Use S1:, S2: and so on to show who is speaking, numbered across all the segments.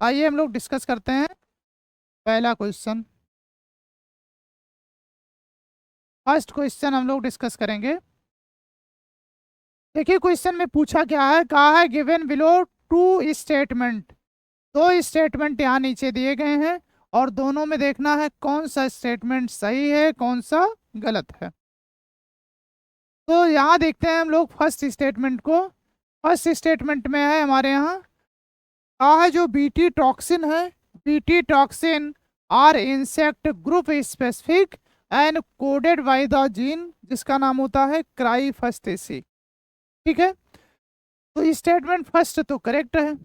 S1: आइए हम लोग डिस्कस करते हैं पहला क्वेश्चन। फर्स्ट क्वेश्चन हम लोग डिस्कस करेंगे। देखिए क्वेश्चन में पूछा क्या है, कहा है गिवन बिलो टू स्टेटमेंट। दो स्टेटमेंट यहाँ नीचे दिए गए हैं और दोनों में देखना है कौन सा स्टेटमेंट सही है कौन सा गलत है। तो यहाँ देखते हैं हम लोग फर्स्ट स्टेटमेंट को। फर्स्ट स्टेटमेंट में है हमारे यहाँ कहा है जो बीटी टॉक्सिन है, BT toxin are insect group specific and coded by the gene जिसका नाम होता है क्राइफस्टेसी। ठीक है, तो स्टेटमेंट फर्स्ट तो करेक्ट है।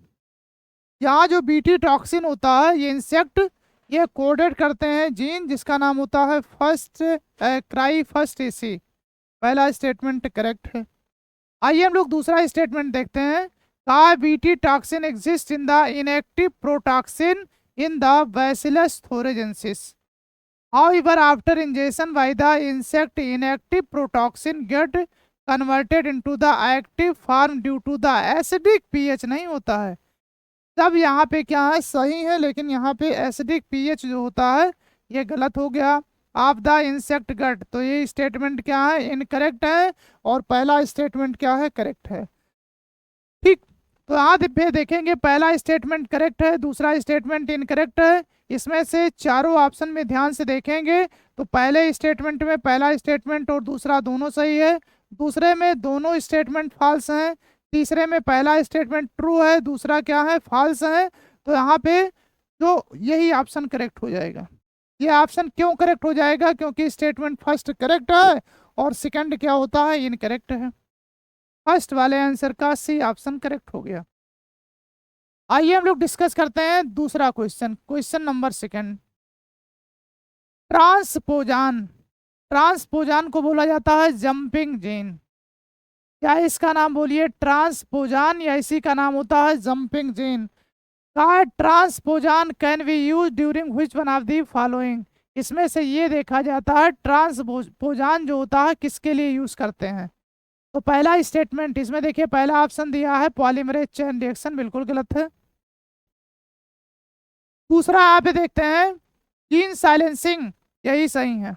S1: यहाँ जो बीटी टॉक्सिन होता है ये इंसेक्ट ये कोडेड करते हैं जीन जिसका नाम होता है फर्स्ट क्राइफस्टेसी। पहला स्टेटमेंट करेक्ट है। आइए हम लोग दूसरा स्टेटमेंट देखते हैं। कहा BT toxin exist in the inactive protoxin in the Bacillus thuringiensis. However, after ingestion by the insect, inactive protoxin get converted into the active form due to the acidic pH नहीं होता है। तब यहाँ पे क्या है सही है, लेकिन यहाँ पे एसिडिक पीएच जो होता है ये गलत हो गया ऑफ द इंसेक्ट गट। तो ये स्टेटमेंट क्या है इनकरेक्ट है और पहला स्टेटमेंट क्या है करेक्ट है। ठीक, तो यहाँ पे देखेंगे पहला स्टेटमेंट करेक्ट है, दूसरा स्टेटमेंट इनकरेक्ट है। इसमें से चारों ऑप्शन में ध्यान से देखेंगे तो पहले स्टेटमेंट में पहला स्टेटमेंट और दूसरा दोनों सही है, दूसरे में दोनों स्टेटमेंट फॉल्स हैं, तीसरे में पहला स्टेटमेंट ट्रू है दूसरा क्या है फॉल्स है। तो यहाँ पे जो यही ऑप्शन करेक्ट हो जाएगा। ये ऑप्शन क्यों करेक्ट हो जाएगा, क्योंकि स्टेटमेंट फर्स्ट करेक्ट है और सेकंड क्या होता है इनकरेक्ट है। फर्स्ट वाले आंसर का सी ऑप्शन करेक्ट हो गया। आइए हम लोग डिस्कस करते हैं दूसरा क्वेश्चन, क्वेश्चन नंबर सेकंड। ट्रांसपोजान, ट्रांसपोजान को बोला जाता है जंपिंग जीन। क्या इसका नाम बोलिए ट्रांसपोजान या इसी का नाम होता है जंपिंग जीन। कहा है transposon can be use during which one of the following. इसमें से ये देखा जाता है ट्रांसपोजान जो होता है किसके लिए यूज करते हैं। तो पहला स्टेटमेंट इसमें देखिए पहला ऑप्शन दिया है पॉलीमरेज चेन रिएक्शन, बिल्कुल गलत है। दूसरा यहाँ पे देखते हैं जीन साइलेंसिंग, यही सही है।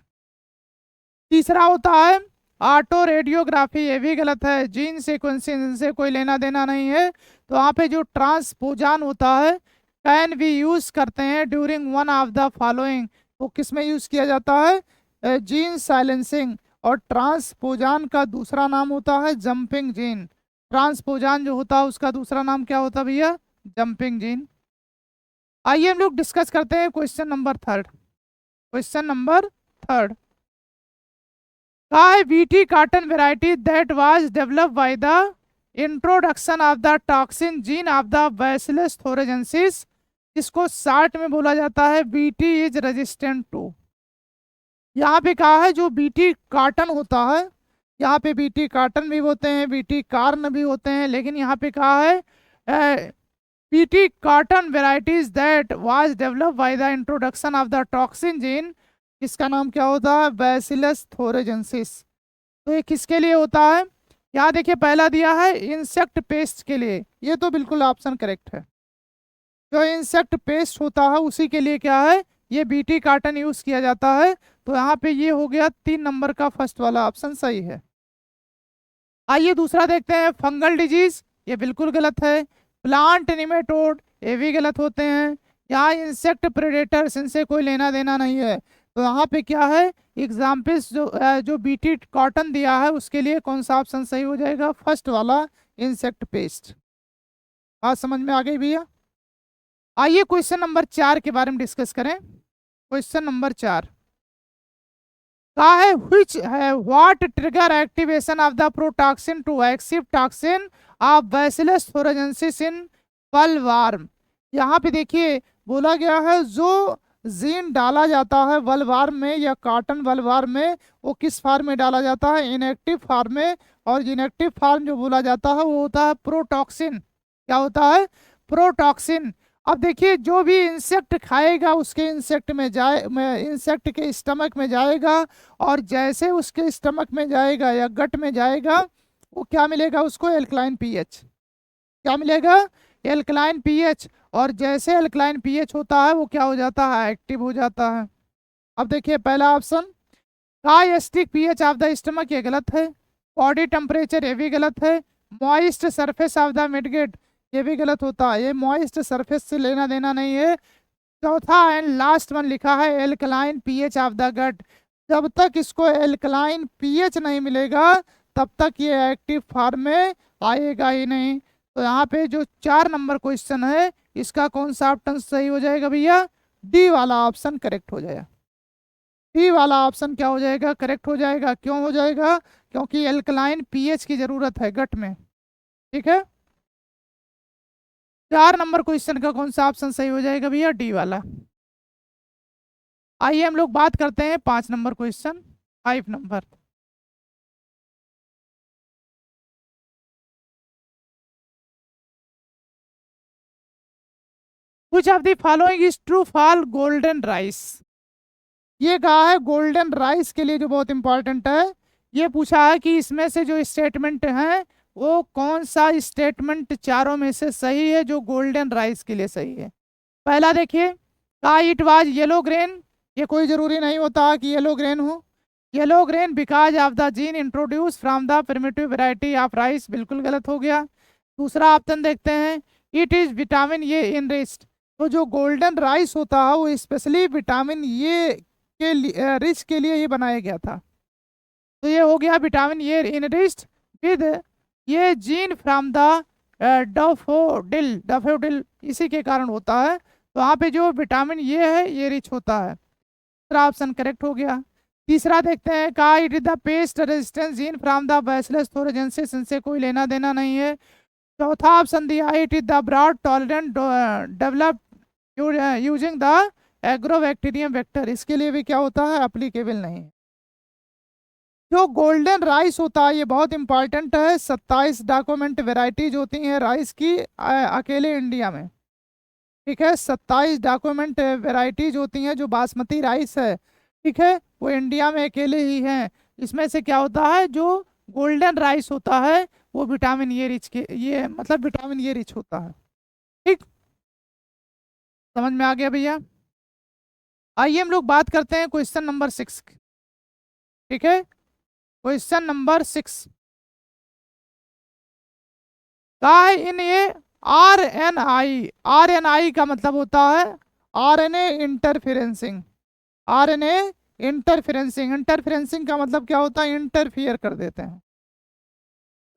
S1: तीसरा होता है ऑटो रेडियोग्राफी, ये भी गलत है। जीन सीक्वेंसिंग से कोई लेना देना नहीं है। तो यहाँ पे जो ट्रांसपोजान होता है कैन भी यूज करते हैं during one of the following. वो किस में यूज किया जाता है जीन साइलेंसिंग। और ट्रांसपोजान का दूसरा नाम होता है जंपिंग जीन। ट्रांसपोजान जो होता है उसका दूसरा नाम क्या होता है भैया जंपिंग जीन। आइए हम लोग डिस्कस करते हैं question number third. Question number third कहा है BT cotton variety that was developed by the introduction of the toxin gene of the Bacillus thuringiensis, इसको शॉर्ट में बोला जाता है बीटी इज रेजिस्टेंट टू। यहाँ पे कहा है जो बीटी कॉटन होता है, यहाँ पे बीटी कॉटन भी होते हैं बीटी कार्न भी होते हैं, लेकिन यहाँ पे कहा है BT cotton varieties that was developed by the introduction of the toxin gene, इसका नाम क्या होता है बैसिलस थोरेजेंसिस। तो ये किसके लिए होता है, यहाँ देखिए पहला दिया है इंसेक्ट पेस्ट के लिए, ये तो बिल्कुल ऑप्शन करेक्ट है। जो इंसेक्ट पेस्ट होता है उसी के लिए क्या है ये बीटी कॉटन यूज किया जाता है। तो यहाँ पे ये हो गया 3 नंबर का फर्स्ट वाला ऑप्शन सही है। आइए दूसरा देखते हैं फंगल डिजीज, ये बिल्कुल गलत है। प्लांट निमेटोड ये भी गलत होते हैं। यहाँ इंसेक्ट प्रेडेटर्स इनसे कोई लेना देना नहीं है। तो यहाँ पे क्या है एग्जाम्पल्स जो बीटी कॉटन दिया है उसके लिए कौन सा ऑप्शन सही हो जाएगा फर्स्ट वाला इंसेक्ट पेस्ट। बात समझ में आ गई भैया। आइए क्वेश्चन नंबर 4 के बारे में डिस्कस करें। क्वेश्चन नंबर 4 कहा है व्हिच है what trigger activation of the protoxin to active toxin of Bacillus thuringiensis in bollworm. यहाँ पे देखिए बोला गया है जो जीन डाला जाता है वल्वार्म में या कॉटन वल्वार्म में वो किस फार्म में डाला जाता है इनएक्टिव फार्म में। और इनएक्टिव फार्म जो बोला जाता है वो होता है प्रोटॉक्सिन। क्या होता है प्रोटॉक्सिन। अब देखिए जो भी इंसेक्ट खाएगा उसके इंसेक्ट के स्टमक में जाएगा और जैसे उसके स्टमक में जाएगा या गट में जाएगा वो क्या मिलेगा उसको एल्कलाइन पीएच। क्या मिलेगा एल्कलाइन पीएच, और जैसे एल्कलाइन पीएच होता है वो क्या हो जाता है, एक्टिव हो जाता है। अब देखिए पहला option, caustic pH of the stomach, ये गलत है। बॉडी टेम्परेचर, ये भी गलत है। Moist surface of the midgut, ये भी गलत होता है, ये मॉइस्ट सरफेस से लेना देना नहीं है। चौथा एंड लास्ट वन लिखा है alkaline pH of the gut, जब तक इसको एल्कलाइन पीएच नहीं मिलेगा तब तक ये एक्टिव फॉर्म में आएगा ही नहीं। तो यहाँ पे जो 4 नंबर क्वेश्चन है इसका कौन सा ऑप्शन सही हो जाएगा भैया, डी वाला ऑप्शन करेक्ट हो जाएगा। डी वाला ऑप्शन क्या हो जाएगा, करेक्ट हो जाएगा। क्यों हो जाएगा, क्योंकि एल्कलाइन पीएच की जरूरत है गट में। ठीक है, 4 नंबर क्वेश्चन का कौन सा ऑप्शन सही हो जाएगा भैया, डी वाला। आइए हम लोग बात करते हैं 5 नंबर क्वेश्चन, 5 नंबर। कुछ of the following is true for golden rice, ये कहा है गोल्डन राइस के लिए जो बहुत इंपॉर्टेंट है। ये पूछा है कि इसमें से जो स्टेटमेंट है वो कौन सा स्टेटमेंट चारों में से सही है जो गोल्डन राइस के लिए सही है। पहला देखिए, का इट वाज येलो ग्रेन, ये कोई जरूरी नहीं होता कि येलो ग्रेन हो। Yellow grain because of the gene introduce from the primitive variety of rice, बिल्कुल गलत हो गया। दूसरा ऑप्शन देखते हैं, it is vitamin A enriched, तो जो गोल्डन राइस होता है वो स्पेशली विटामिन ए के रिच के लिए ये बनाया गया था। तो ये हो गया विटामिन ए इनरिच्ड विद ये gene from the daffodil, daffodil इसी के कारण होता है। तो वहाँ पे जो विटामिन ए है ये रिच होता है। दूसरा ऑप्शन करेक्ट हो गया। तीसरा देखते हैं, का it is the pest resistance gene from the Bacillus thuringiensis, इनसे कोई लेना देना नहीं है। चौथा ऑप्शन दिया, it is the broad tolerant develop using the Agrobacterium vector, इसके लिए भी क्या होता है, एप्लीकेबल नहीं। जो गोल्डन राइस होता है ये बहुत इंपॉर्टेंट है। 27 डॉक्यूमेंट वेराइटीज होती हैं राइस की अकेले इंडिया में। ठीक है, 27 डॉक्यूमेंट वेराइटीज होती हैं जो बासमती राइस है, ठीक है, वो इंडिया में अकेले ही हैं। इसमें से क्या होता है, जो गोल्डन राइस होता है वो विटामिन ए रिच के, ये मतलब विटामिन ए रिच होता है। ठीक, समझ में आ गया भैया। आइए हम लोग बात करते हैं क्वेश्चन नंबर 6। ठीक है, क्वेश्चन नंबर 6 का है इन ये आरएनआई, आरएनआई का मतलब होता है आरएनए इंटरफेरेंसिंग, आरएनए इंटरफेरेंसिंग, इंटरफेरेंसिंग का मतलब क्या होता है, इंटरफियर कर देते हैं।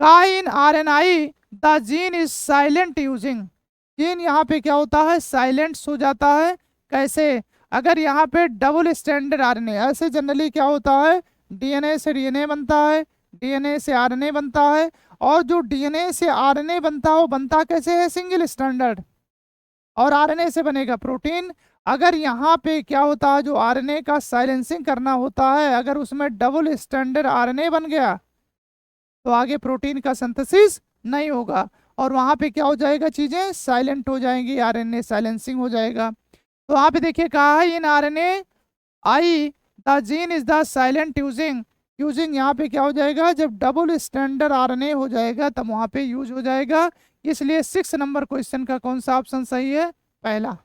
S1: का in RNAi the gene is silent using, gene यहाँ पे क्या होता है, साइलेंट हो जाता है। कैसे, अगर यहाँ पे डबल स्टैंडर्ड आरएनए, ऐसे जनरली क्या होता है, डीएनए से डीएनए बनता है, डीएनए से आरएनए बनता है, और जो डीएनए से आरएनए बनता है वो बनता कैसे है, सिंगल स्टैंडर्ड, और आरएनए से बनेगा प्रोटीन। अगर यहाँ पे क्या होता है, जो आरएनए का साइलेंसिंग करना होता है, अगर उसमें डबल स्टैंडर्ड आरएनए बन गया तो आगे प्रोटीन का सिंथेसिस नहीं होगा, और वहाँ पे क्या हो जाएगा, चीजें साइलेंट हो जाएंगी, आरएनए साइलेंसिंग हो जाएगा। तो वहाँ पे देखिए कहा है in RNA I the gene is the silent using, using यहाँ पे क्या हो जाएगा, जब डबल स्टैंडर्ड आरएनए हो जाएगा तब वहाँ पे यूज हो जाएगा। इसलिए 6 नंबर क्वेश्चन का कौन सा ऑप्शन सही है, पहला।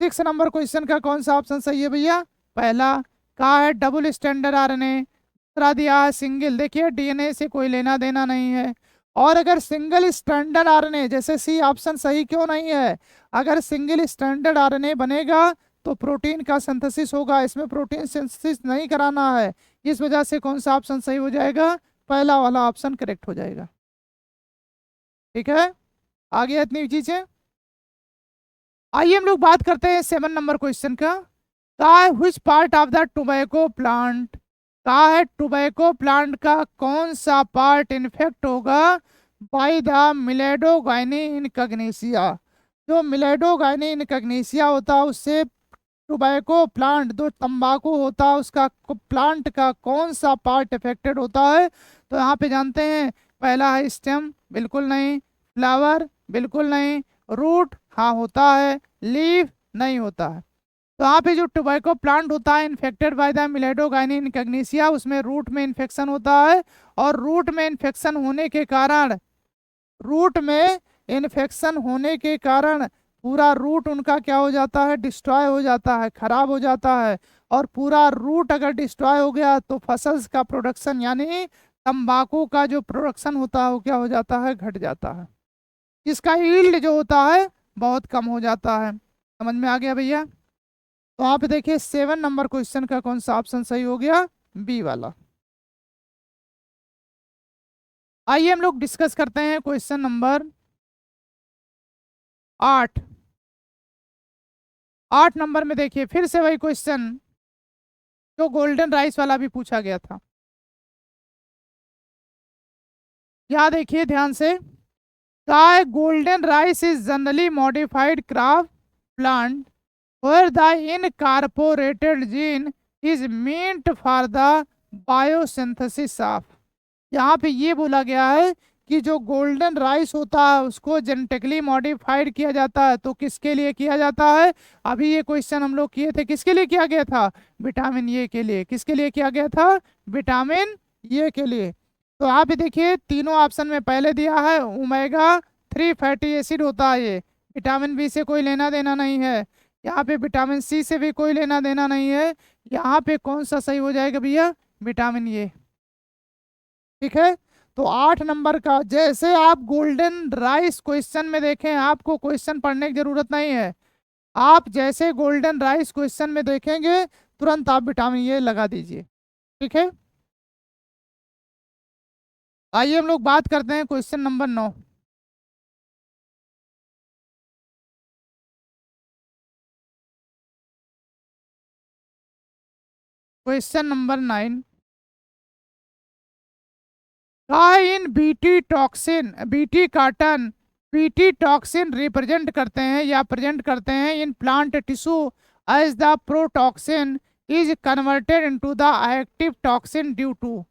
S1: 6 नंबर क्वेश्चन का कौन सा ऑप्शन सही है भैया, पहला। कहा है डबल स्टैंडर्ड आरएनए, दूसरा दिया है सिंगल, देखिए डीएनए से कोई लेना देना नहीं है। और अगर सिंगल स्टैंडर्ड आरएनए, जैसे सी ऑप्शन सही क्यों नहीं है, अगर सिंगल स्टैंडर्ड आरएनए बनेगा तो प्रोटीन का सिंथेसिस होगा, इसमें प्रोटीन सिंथेसिस नहीं कराना है, इस वजह से कौन सा ऑप्शन सही हो जाएगा, पहला वाला ऑप्शन करेक्ट हो जाएगा। ठीक है, आगे इतनी चीजें। आइए हम लोग बात करते हैं 7 नंबर क्वेश्चन का। Which part of the tobacco plant, कहा है टोबैको प्लांट का कौन सा पार्ट इन्फेक्ट होगा बाय द मिलेडोगाइनी इनकग्निसिया, जो मिलेडोगाइनी इनकग्निसिया होता है उससे टोबैको प्लांट, जो तंबाकू होता है उसका प्लांट का कौन सा पार्ट इफेक्टेड होता है। तो यहाँ पे जानते हैं, पहला है स्टेम, बिल्कुल नहीं, फ्लावर बिल्कुल नहीं, रूट हाँ होता है, लीफ नहीं होता है। तो यहाँ पे जो टोबैको प्लांट होता है इन्फेक्टेड बाय द मिलेडोगाइनी इनकग्निसिया, उसमें रूट में इन्फेक्शन होता है, और रूट में इन्फेक्शन होने के कारण, रूट में इन्फेक्शन होने के कारण पूरा रूट उनका क्या हो जाता है, डिस्ट्रॉय हो जाता है, खराब हो जाता है। और पूरा रूट अगर डिस्ट्रॉय हो गया तो फसल्स का प्रोडक्शन यानी तंबाकू का जो प्रोडक्शन होता है वो क्या हो जाता है, घट जाता है। इसका यील्ड जो होता है बहुत कम हो जाता है। समझ में आ गया भैया? तो आप देखिए 7 नंबर क्वेश्चन का कौन सा ऑप्शन सही हो गया, बी वाला। आइए हम लोग डिस्कस करते हैं क्वेश्चन नंबर 8। 8 नंबर में देखिए फिर से वही क्वेश्चन जो गोल्डन राइस वाला भी पूछा गया था। यहाँ देखिए ध्यान से, काय golden rice is generally modified crop plant where the incorporated gene is meant for the biosynthesis of। यहाँ पे ये बोला गया है कि जो गोल्डन राइस होता है उसको जेनेटिकली मॉडिफाइड किया जाता है, तो किसके लिए किया जाता है? अभी ये क्वेश्चन हम लोग किए थे, किसके लिए किया गया था? विटामिन ए के लिए। किसके लिए किया गया था? विटामिन ए के लिए। तो आप देखिए तीनों ऑप्शन में पहले दिया है ओमेगा 3 फैटी एसिड होता है, ये विटामिन बी से कोई लेना देना नहीं है। यहाँ पे विटामिन सी से भी कोई लेना देना नहीं है। यहाँ पे कौन सा सही हो जाएगा भैया? Vitamin A. ठीक है, तो 8 नंबर का जैसे आप गोल्डन राइस क्वेश्चन में देखें, आपको क्वेश्चन पढ़ने की जरूरत नहीं है। आप जैसे गोल्डन राइस क्वेश्चन में देखेंगे तुरंत आप विटामिन ए लगा दीजिए। ठीक है, आइए हम लोग बात करते हैं क्वेश्चन नंबर 9। क्वेश्चन नंबर 9 का in BT cotton BT toxin represent करते हैं या प्रेजेंट करते हैं in plant tissue as the protoxin is converted into the active toxin due to.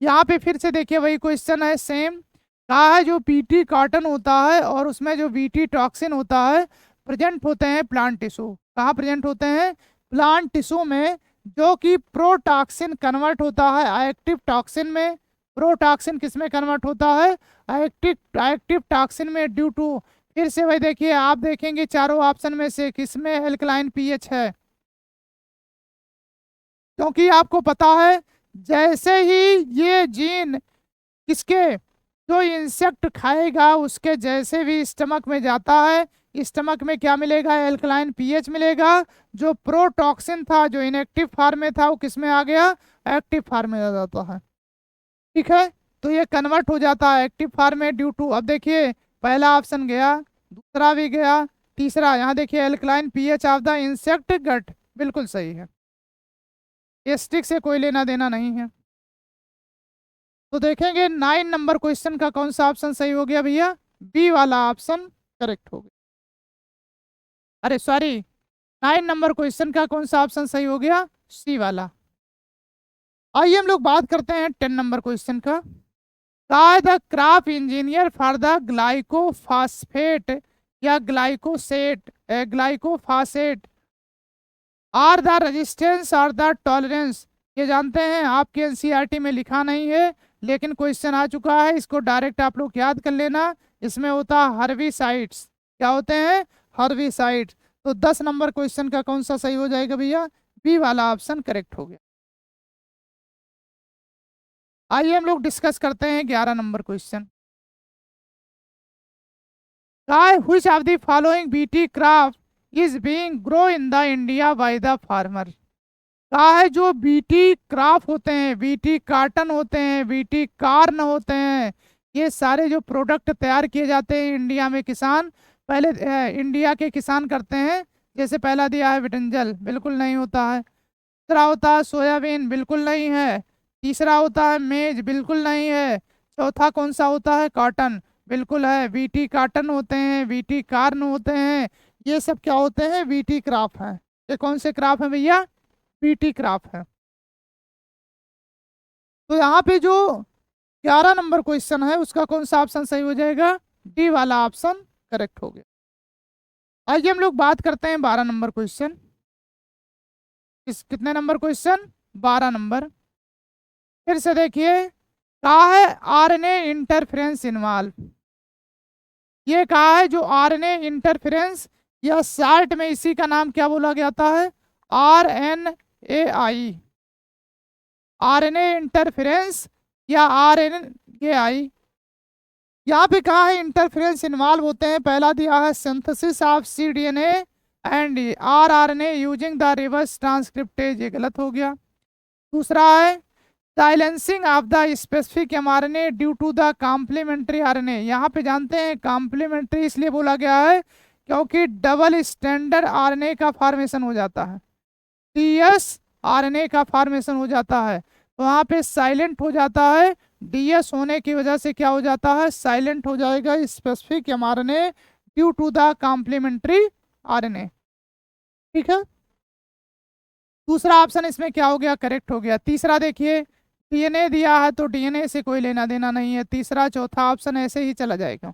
S1: यहाँ पे फिर से देखिए वही क्वेश्चन है सेम। कहा है जो बीटी कॉटन होता है और उसमें जो बीटी टॉक्सिन होता है प्रेजेंट होते हैं प्लांट टिश्यू। कहाँ प्रेजेंट होते हैं? प्लांट टिश्यू में, जो कि प्रोटॉक्सिन कन्वर्ट होता है एक्टिव टॉक्सिन में। प्रोटॉक्सिन किस में कन्वर्ट होता है? एक्टिव टॉक्सिन में ड्यू टू। फिर से वही देखिए, आप देखेंगे चारों ऑप्शन में से किसमें एल्कलाइन पीएच है, क्योंकि आपको पता है जैसे ही ये जीन किसके, जो इंसेक्ट खाएगा उसके जैसे भी स्टमक में जाता है, स्टमक में क्या मिलेगा? एल्कलाइन पीएच मिलेगा। जो प्रोटॉक्सिन था जो इनएक्टिव फॉर्म में था वो किस में आ गया? एक्टिव फॉर्म में आ जाता है। ठीक है, तो ये कन्वर्ट हो जाता है एक्टिव फॉर्म में ड्यू टू। अब देखिए पहला ऑप्शन गया, दूसरा भी गया, तीसरा। यहाँ देखिए alkaline pH of the insect gut, बिल्कुल सही है। ये स्टिक से कोई लेना देना नहीं है। तो देखेंगे 9 नंबर क्वेश्चन का कौन सा ऑप्शन सही हो गया भैया? बी वाला ऑप्शन करेक्ट हो गया। अरे सॉरी, 9 नंबर क्वेश्चन का कौन सा ऑप्शन सही हो गया? सी वाला। आइए हम लोग बात करते हैं 10 नंबर क्वेश्चन का। The crop engineer for the glyphosate या ग्लाइकोफॉसेट आर द रेजिस्टेंस और द टॉलरेंस। ये जानते हैं आपके एनसीईआरटी में लिखा नहीं है लेकिन क्वेश्चन आ चुका है, इसको डायरेक्ट आप लोग याद कर लेना। इसमें होता है हर्बिसाइड्स। क्या होते हैं? हर्बिसाइड्स। तो 10 नंबर क्वेश्चन का कौन सा सही हो जाएगा भैया? बी वाला ऑप्शन करेक्ट हो गया। आइए हम लोग डिस्कस करते हैं 11 number question. Which of the following BT crop is being grow in the India by the farmer. कहा है जो बीटी क्रॉप होते हैं, बीटी कार्टन होते हैं, बीटी कार्न होते हैं, ये सारे जो प्रोडक्ट तैयार किए जाते हैं इंडिया में किसान पहले इंडिया के किसान करते हैं। जैसे पहला दिया है विटंजल, बिल्कुल नहीं होता है। दूसरा होता है सोयाबीन, बिल्कुल नहीं है। तीसरा होता है मेज, बिल्कुल नहीं है। चौथा कौन सा होता है? कॉटन, बिल्कुल है। बीटी कॉटन होते हैं, बीटी कार्न होते हैं, ये सब क्या होते हैं? बीटी क्रॉप है। ये कौन से क्रॉप है भैया? बीटी क्रॉप है। तो यहाँ पे जो 11 नंबर क्वेश्चन है उसका कौन सा ऑप्शन सही हो जाएगा? डी वाला ऑप्शन करेक्ट हो गया। आइए हम लोग बात करते हैं 12 नंबर क्वेश्चन। कितने नंबर क्वेश्चन? 12 नंबर। फिर से देखिए, कहा है आरएनए इंटरफेरेंस इन्वॉल्व। ये कहा है जो आरएनए इंटरफेरेंस या साल्ट में, इसी का नाम क्या बोला जाता है? RNAi, आरएनए इंटरफेरेंस या RNAi। यहाँ पे कहा है इंटरफेरेंस इन्वॉल्व होते हैं। पहला दिया है synthesis of cDNA and rRNA using the reverse transcriptase, ये गलत हो गया। दूसरा है silencing of the specific mRNA due to the complementary RNA। यहाँ पे जानते हैं कॉम्प्लीमेंट्री इसलिए बोला गया है क्योंकि डबल स्टैंडर्ड RNA का फॉर्मेशन हो जाता है, DS RNA का फॉर्मेशन हो जाता है, तो वहाँ पे साइलेंट हो जाता है। DS होने की वजह से क्या हो जाता है? साइलेंट हो जाएगा specific mRNA due to the complementary RNA। ठीक है, दूसरा ऑप्शन इसमें क्या हो गया? करेक्ट हो गया। तीसरा देखिए, DNA दिया है तो DNA से कोई लेना देना नहीं है, तीसरा चौथा ऑप्शन ऐसे ही चला जाएगा।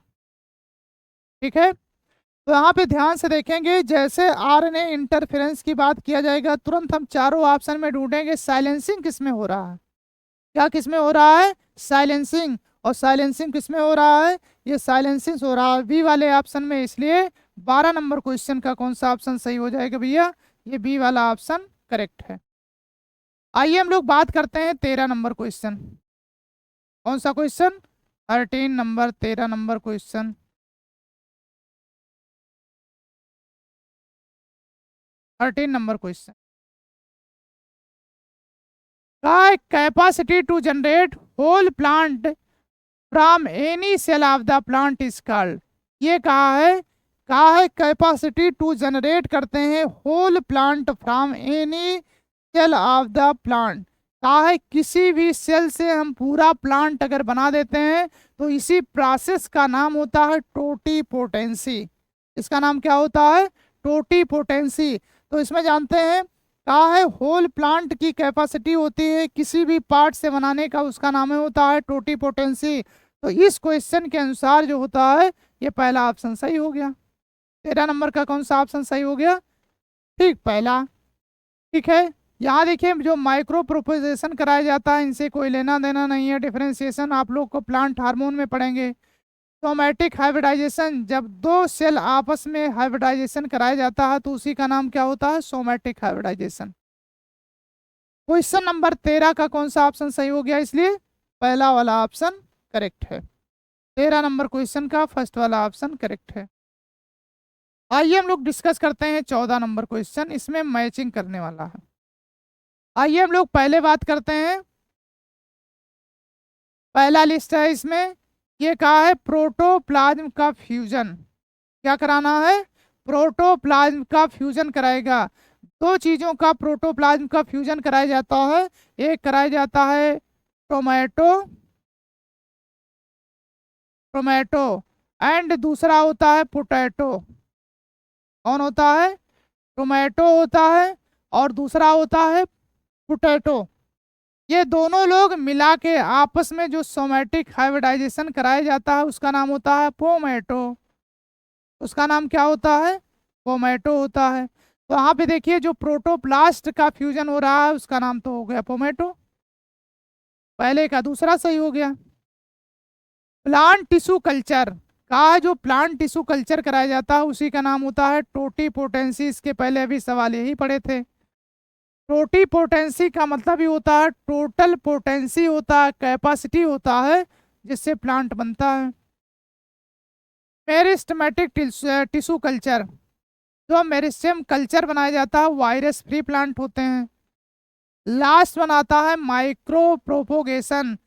S1: ठीक है, तो यहाँ पे ध्यान से देखेंगे, जैसे RNA इंटरफेरेंस की बात किया जाएगा तुरंत हम चारों ऑप्शन में ढूंढेंगे साइलेंसिंग किस में हो रहा है। क्या किस में हो रहा है? साइलेंसिंग। और साइलेंसिंग किस में हो रहा है? ये साइलेंसिंग हो रहा है बी वाले ऑप्शन में, इसलिए 12 नंबर क्वेश्चन का कौन सा ऑप्शन सही हो जाएगा भैया? ये बी वाला ऑप्शन करेक्ट है। आइए हम लोग बात करते हैं 13 नंबर क्वेश्चन। कौन सा question? 13 number, 13 number question. 13 number question का capacity to generate whole plant from any cell of the plant is called. ये कहा है कैपेसिटी टू जनरेट करते हैं whole plant from any cell of the plant. कहा है किसी भी सेल से हम पूरा प्लांट अगर बना देते हैं तो इसी प्रोसेस का नाम होता है टोटीपोटेंसी। इसका नाम क्या होता है? टोटीपोटेंसी। तो इसमें जानते हैं, कहा है होल प्लांट की कैपेसिटी होती है किसी भी पार्ट से बनाने का, उसका नाम होता है टोटीपोटेंसी। तो इस क्वेश्चन के अनुसार जो होता है ये पहला ऑप्शन सही हो गया। 13 नंबर का कौन सा ऑप्शन सही हो गया? ठीक, पहला। ठीक है, यहाँ देखिए जो माइक्रो प्रोपोगेशन कराया जाता है इनसे कोई लेना देना नहीं है। डिफरेंशिएशन आप लोग को प्लांट हार्मोन में पढ़ेंगे। सोमैटिक हाइब्रिडाइजेशन, जब दो सेल आपस में हाइब्रिडाइजेशन कराया जाता है तो उसी का नाम क्या होता है? Somatic hybridisation. क्वेश्चन नंबर 13 का कौन सा ऑप्शन सही हो गया? इसलिए पहला वाला ऑप्शन करेक्ट है। 13 नंबर क्वेश्चन का फर्स्ट वाला ऑप्शन करेक्ट है। आइए हम लोग डिस्कस करते हैं 14 नंबर क्वेश्चन, इसमें मैचिंग करने वाला है। आइए हम लोग पहले बात करते हैं, पहला लिस्ट है इसमें, ये कहा है प्रोटोप्लाज्म का फ्यूजन। क्या कराना है? प्रोटोप्लाज्म का फ्यूजन कराएगा। दो चीजों का प्रोटोप्लाज्म का फ्यूजन कराया जाता है, एक कराया जाता है टोमेटो एंड दूसरा होता है पोटैटो। कौन होता है? टोमेटो होता है और दूसरा होता है पोटैटो। ये दोनों लोग मिला के आपस में जो सोमैटिक हाइब्रिडाइजेशन कराया जाता है उसका नाम होता है पोमेटो। उसका नाम क्या होता है? पोमेटो होता है। तो यहाँ पे देखिए जो प्रोटोप्लास्ट का फ्यूजन हो रहा है उसका नाम तो हो गया पोमेटो, पहले का दूसरा सही हो गया। प्लांट टिश्यू कल्चर का, जो प्लांट टिश्यू कल्चर कराया जाता है उसी का नाम होता है टोटीपोटेंसी। इसके पहले अभी सवाल यही पढ़े थे। टोटीपोटेंसी का मतलब ही होता है टोटल पोटेंसी होता है, कैपेसिटी होता है जिससे प्लांट बनता है। मेरिस्टेमेटिक टिश्यू कल्चर, जो मेरिस्टेम कल्चर बनाया जाता है वायरस फ्री प्लांट होते हैं। लास्ट बनाता है माइक्रो प्रोपोगेशन।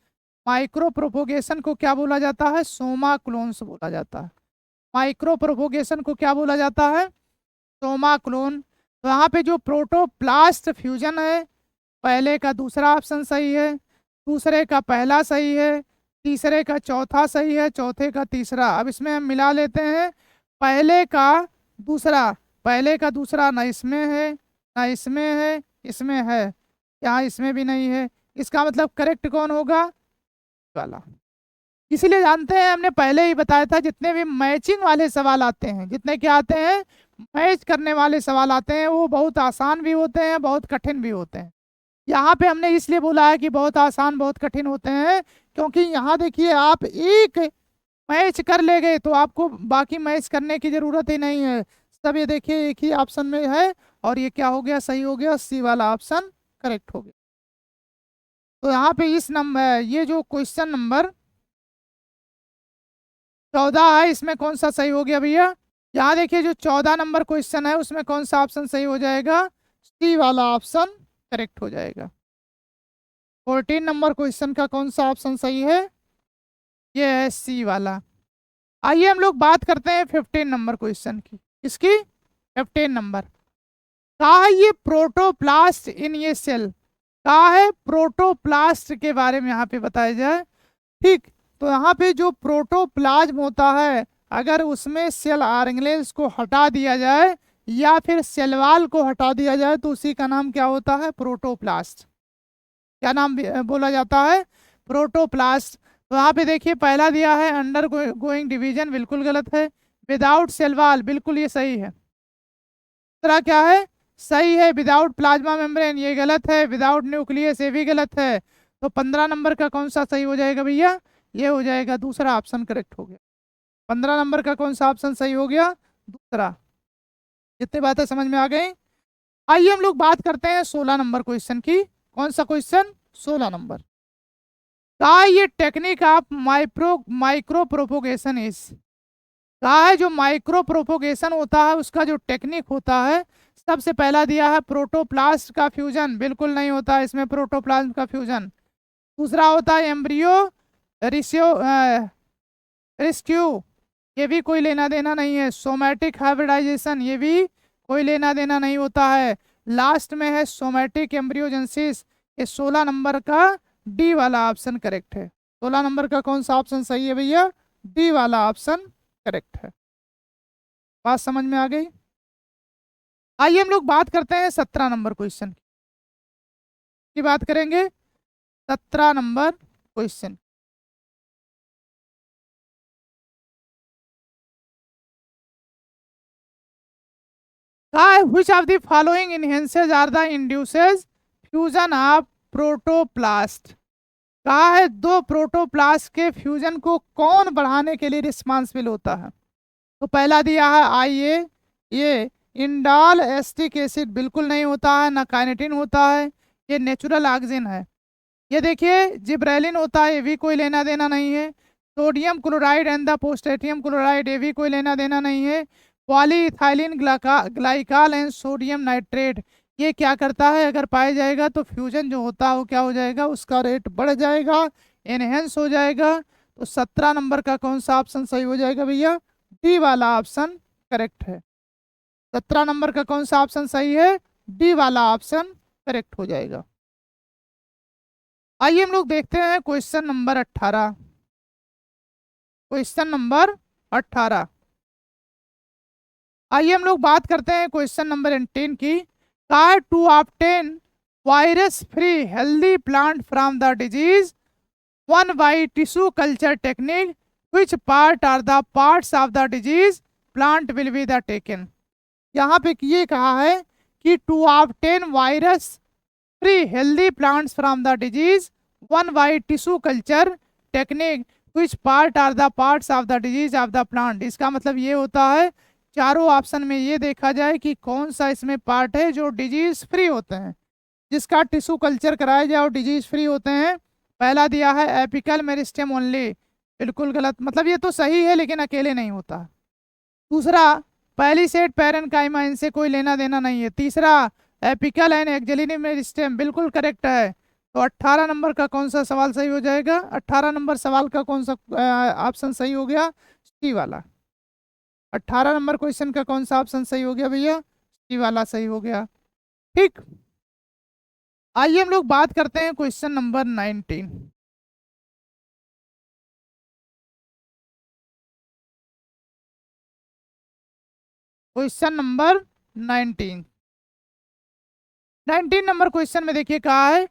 S1: माइक्रो प्रोपोगेशन को क्या बोला जाता है? सोमा क्लोन्स बोला जाता है। माइक्रो प्रोपोगेशन को क्या बोला जाता है? सोमा क्लोन। तो यहाँ पे जो प्रोटोप्लास्ट फ्यूजन है, पहले का दूसरा ऑप्शन सही है, दूसरे का पहला सही है, तीसरे का चौथा सही है, चौथे का तीसरा। अब इसमें हम मिला लेते हैं, पहले का दूसरा, पहले का दूसरा ना इसमें है ना इसमें है, इसमें है, यहाँ इसमें भी नहीं है। इसका मतलब करेक्ट कौन होगा? वाला। इसीलिए जानते हैं, हमने पहले ही बताया था जितने भी मैचिंग वाले सवाल आते हैं, जितने क्या आते हैं मैच करने वाले सवाल आते हैं, वो बहुत आसान भी होते हैं बहुत कठिन भी होते हैं। यहाँ पे हमने इसलिए बोला है कि बहुत आसान बहुत कठिन होते हैं क्योंकि यहाँ देखिए आप एक मैच कर ले गए तो आपको बाकी मैच करने की जरूरत ही नहीं है। सब ये देखिए एक ही ऑप्शन में है और ये क्या हो गया, सही हो गया, सी वाला ऑप्शन करेक्ट हो गया। तो यहाँ पे इस नंबर, ये जो क्वेश्चन नंबर 14 है, इसमें कौन सा सही हो गया भैया? यहाँ देखिए जो 14 नंबर क्वेश्चन है उसमें कौन सा ऑप्शन सही हो जाएगा? सी वाला ऑप्शन करेक्ट हो जाएगा। 14 नंबर क्वेश्चन का कौन सा ऑप्शन सही है? ये है सी वाला। आइए हम लोग बात करते हैं 15 नंबर क्वेश्चन की। इसकी 15 नंबर कहा है ये प्रोटोप्लास्ट इन ये सेल, कहा है प्रोटोप्लास्ट के बारे में यहाँ पे बताया जाए। ठीक, तो यहाँ पे जो प्रोटोप्लाज्म होता है, अगर उसमें सेल ऑर्गेनेल्स को हटा दिया जाए या फिर सेल वॉल को हटा दिया जाए तो उसी का नाम क्या होता है? प्रोटोप्लास्ट। क्या नाम बोला जाता है? प्रोटोप्लास्ट। तो यहाँ पे देखिए पहला दिया है अंडर गोइंग डिवीजन, बिल्कुल गलत है। विदाउट सेल वॉल, बिल्कुल ये सही है। दूसरा क्या है? सही है। विदाउट प्लाज्मा मेम्ब्रेन, ये गलत है। विदाउट न्यूक्लियस, ये भी गलत है। तो 15 नंबर का कौन सा सही हो जाएगा भैया? ये हो जाएगा दूसरा ऑप्शन करेक्ट हो गया। 15 नंबर का कौन सा ऑप्शन सही हो गया? दूसरा। कितनी बातें समझ में आ गई? आइए हम लोग बात करते हैं 16 नंबर क्वेश्चन की। कौन सा क्वेश्चन? 16 नंबर का ये technique of micro propagation is, कहा है जो माइक्रो प्रोपोगेशन होता है उसका जो टेक्निक होता है, सबसे पहला दिया है प्रोटोप्लास्ट का फ्यूजन, बिल्कुल नहीं होता है इसमें प्रोटोप्लाज्म का फ्यूजन। दूसरा होता है एम्ब्रियो रेस्क्यू, ये भी कोई लेना देना नहीं है। सोमैटिक हाइब्रिडाइजेशन, ये भी कोई लेना देना नहीं होता है। लास्ट में है सोमैटिक एम्ब्रियोजेंसिस। ये 16 नंबर का डी वाला ऑप्शन करेक्ट है। 16 नंबर का कौन सा ऑप्शन सही है भैया? डी वाला ऑप्शन करेक्ट है। बात समझ में आ गई? आइए हम लोग बात करते हैं 17 नंबर क्वेश्चन की बात करेंगे। 17 नंबर क्वेश्चन कहा है which of the following enhances are the induces fusion of protoplast, कहा है दो प्रोटोप्लास्ट के फ्यूजन को कौन बढ़ाने के लिए रिस्पॉन्सिबल होता है? तो पहला दिया है आइए, ये इंडाल एस्टिक एसिड, बिल्कुल नहीं होता है। ना काइनेटिन होता है, ये नेचुरल ऑक्सीजन है। ये देखिए जिब्रेलिन होता है, ये भी कोई लेना देना नहीं है। Sodium chloride and the potassium chloride, ये भी कोई लेना देना नहीं है। Polyethylene glycol and sodium nitrate, ये क्या करता है? अगर पाया जाएगा तो फ्यूजन जो होता है वो क्या हो जाएगा? उसका रेट बढ़ जाएगा, एनहेंस हो जाएगा। तो 17 नंबर का कौन सा ऑप्शन सही हो जाएगा भैया? डी वाला ऑप्शन करेक्ट है। 17 नंबर का कौन सा ऑप्शन सही है? डी वाला ऑप्शन करेक्ट हो जाएगा। आइए हम लोग देखते हैं क्वेश्चन नंबर 18। क्वेश्चन नंबर 18, आइए हम लोग बात करते हैं क्वेश्चन नंबर 18 की। कार to obtain virus free healthy plant from the disease one by tissue culture technique which part are the parts of the disease plant will be the taken. यहाँ पे ये कहा है कि to obtain virus free healthy plants from the disease one by tissue culture technique which part are the parts of the disease of the plant. इसका मतलब ये होता है चारों ऑप्शन में ये देखा जाए कि कौन सा इसमें पार्ट है जो डिजीज फ्री होते हैं, जिसका टिश्यू कल्चर कराया जाए और डिजीज फ्री होते हैं। पहला दिया है एपिकल मेरिस्टेम ओनली, बिल्कुल गलत, मतलब ये तो सही है लेकिन अकेले नहीं होता। दूसरा पैलिसेड पैरेन्काइमा, इनसे कोई लेना देना नहीं है। तीसरा एपिकल एंड एक्जेलिनी मेरिस्टेम, बिल्कुल करेक्ट है। तो 18 नंबर का कौन सा सवाल सही हो जाएगा? 18 नंबर सवाल का कौन सा ऑप्शन सही हो गया? सी वाला। 18 नंबर क्वेश्चन का कौन सा ऑप्शन सही हो गया भैया? सी वाला सही हो गया। ठीक, आइए हम लोग बात करते हैं question number 19। Question number 19, 19 number question में देखिए कहा है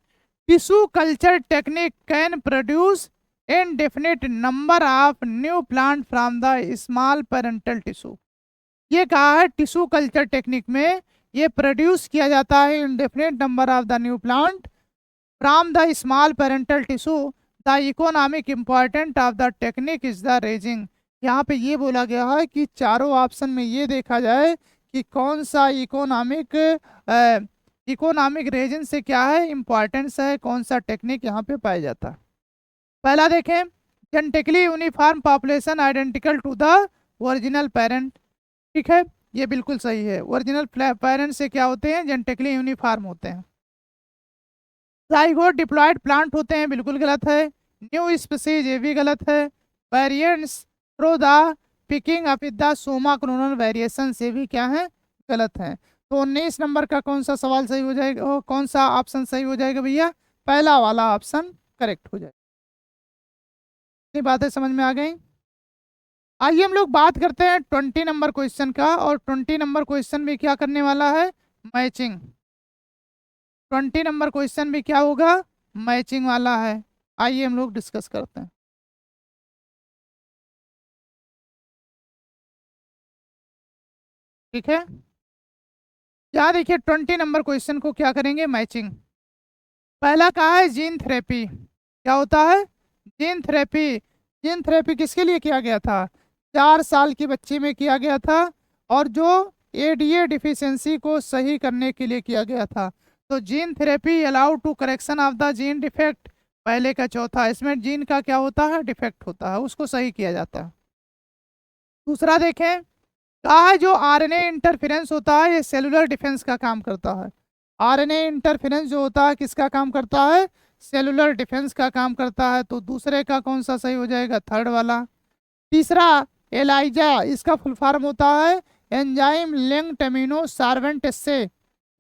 S1: tissue culture technique can produce indefinite number of new plant from the small parental tissue. ये कहा है टिश्यू कल्चर टेक्निक में ये प्रोड्यूस किया जाता है indefinite number of the new plant from the small parental tissue the economic important of the technique is the raising. यहाँ पे ये बोला गया है कि चारों ऑप्शन में ये देखा जाए कि कौन सा इकोनॉमिक रीजन से क्या है इम्पॉर्टेंस है, कौन सा टेक्निक यहाँ पे पाया जाता है। पहला देखें, genetically uniform population identical to the original parent. ठीक है, ये बिल्कुल सही है। ओरिजिनल पेरेंट से क्या होते हैं, जेनेटिकली यूनिफॉर्म होते हैं। जाइगोट डिप्लॉयड प्लांट होते हैं, बिल्कुल गलत है। न्यू स्पीसीज, ये भी गलत है। Variants through the picking up with the Soma clonal variation, से भी क्या है, गलत है। तो 19 नंबर का कौन सा सवाल सही हो जाएगा, कौन सा ऑप्शन सही हो जाएगा भैया, पहला वाला ऑप्शन करेक्ट हो जाएगा। इतनी बातें समझ में आ गई। आइए हम लोग बात करते हैं 20 नंबर क्वेश्चन का, और 20 नंबर क्वेश्चन में क्या करने वाला है, मैचिंग। 20 नंबर क्वेश्चन भी क्या होगा, मैचिंग वाला है। आइए हम लोग डिस्कस करते हैं। ठीक है, यहाँ देखिए 20 नंबर क्वेश्चन को क्या करेंगे, मैचिंग। पहला कहा है जीन थेरेपी, क्या होता है, जीन थेरेपी। जीन थेरेपी किसके लिए किया गया था, 4 साल की बच्ची में किया गया था, और जो एडीए डिफिशियंसी को सही करने के लिए किया गया था। तो gene therapy allow to correction of the gene defect, पहले का चौथा, इसमें जीन का क्या होता है, डिफेक्ट होता है, उसको सही किया जाता है। दूसरा देखें, कहा है जो आरएनए इंटरफेरेंस होता है ये सेलुलर डिफेंस का काम करता है। आरएनए इंटरफेरेंस जो होता है किसका काम करता है, सेलुलर डिफेंस का काम करता है। तो दूसरे का कौन सा सही हो जाएगा, थर्ड वाला। तीसरा एलाइजा, इसका फुल फॉर्म होता है enzyme linked immuno sorbent assay.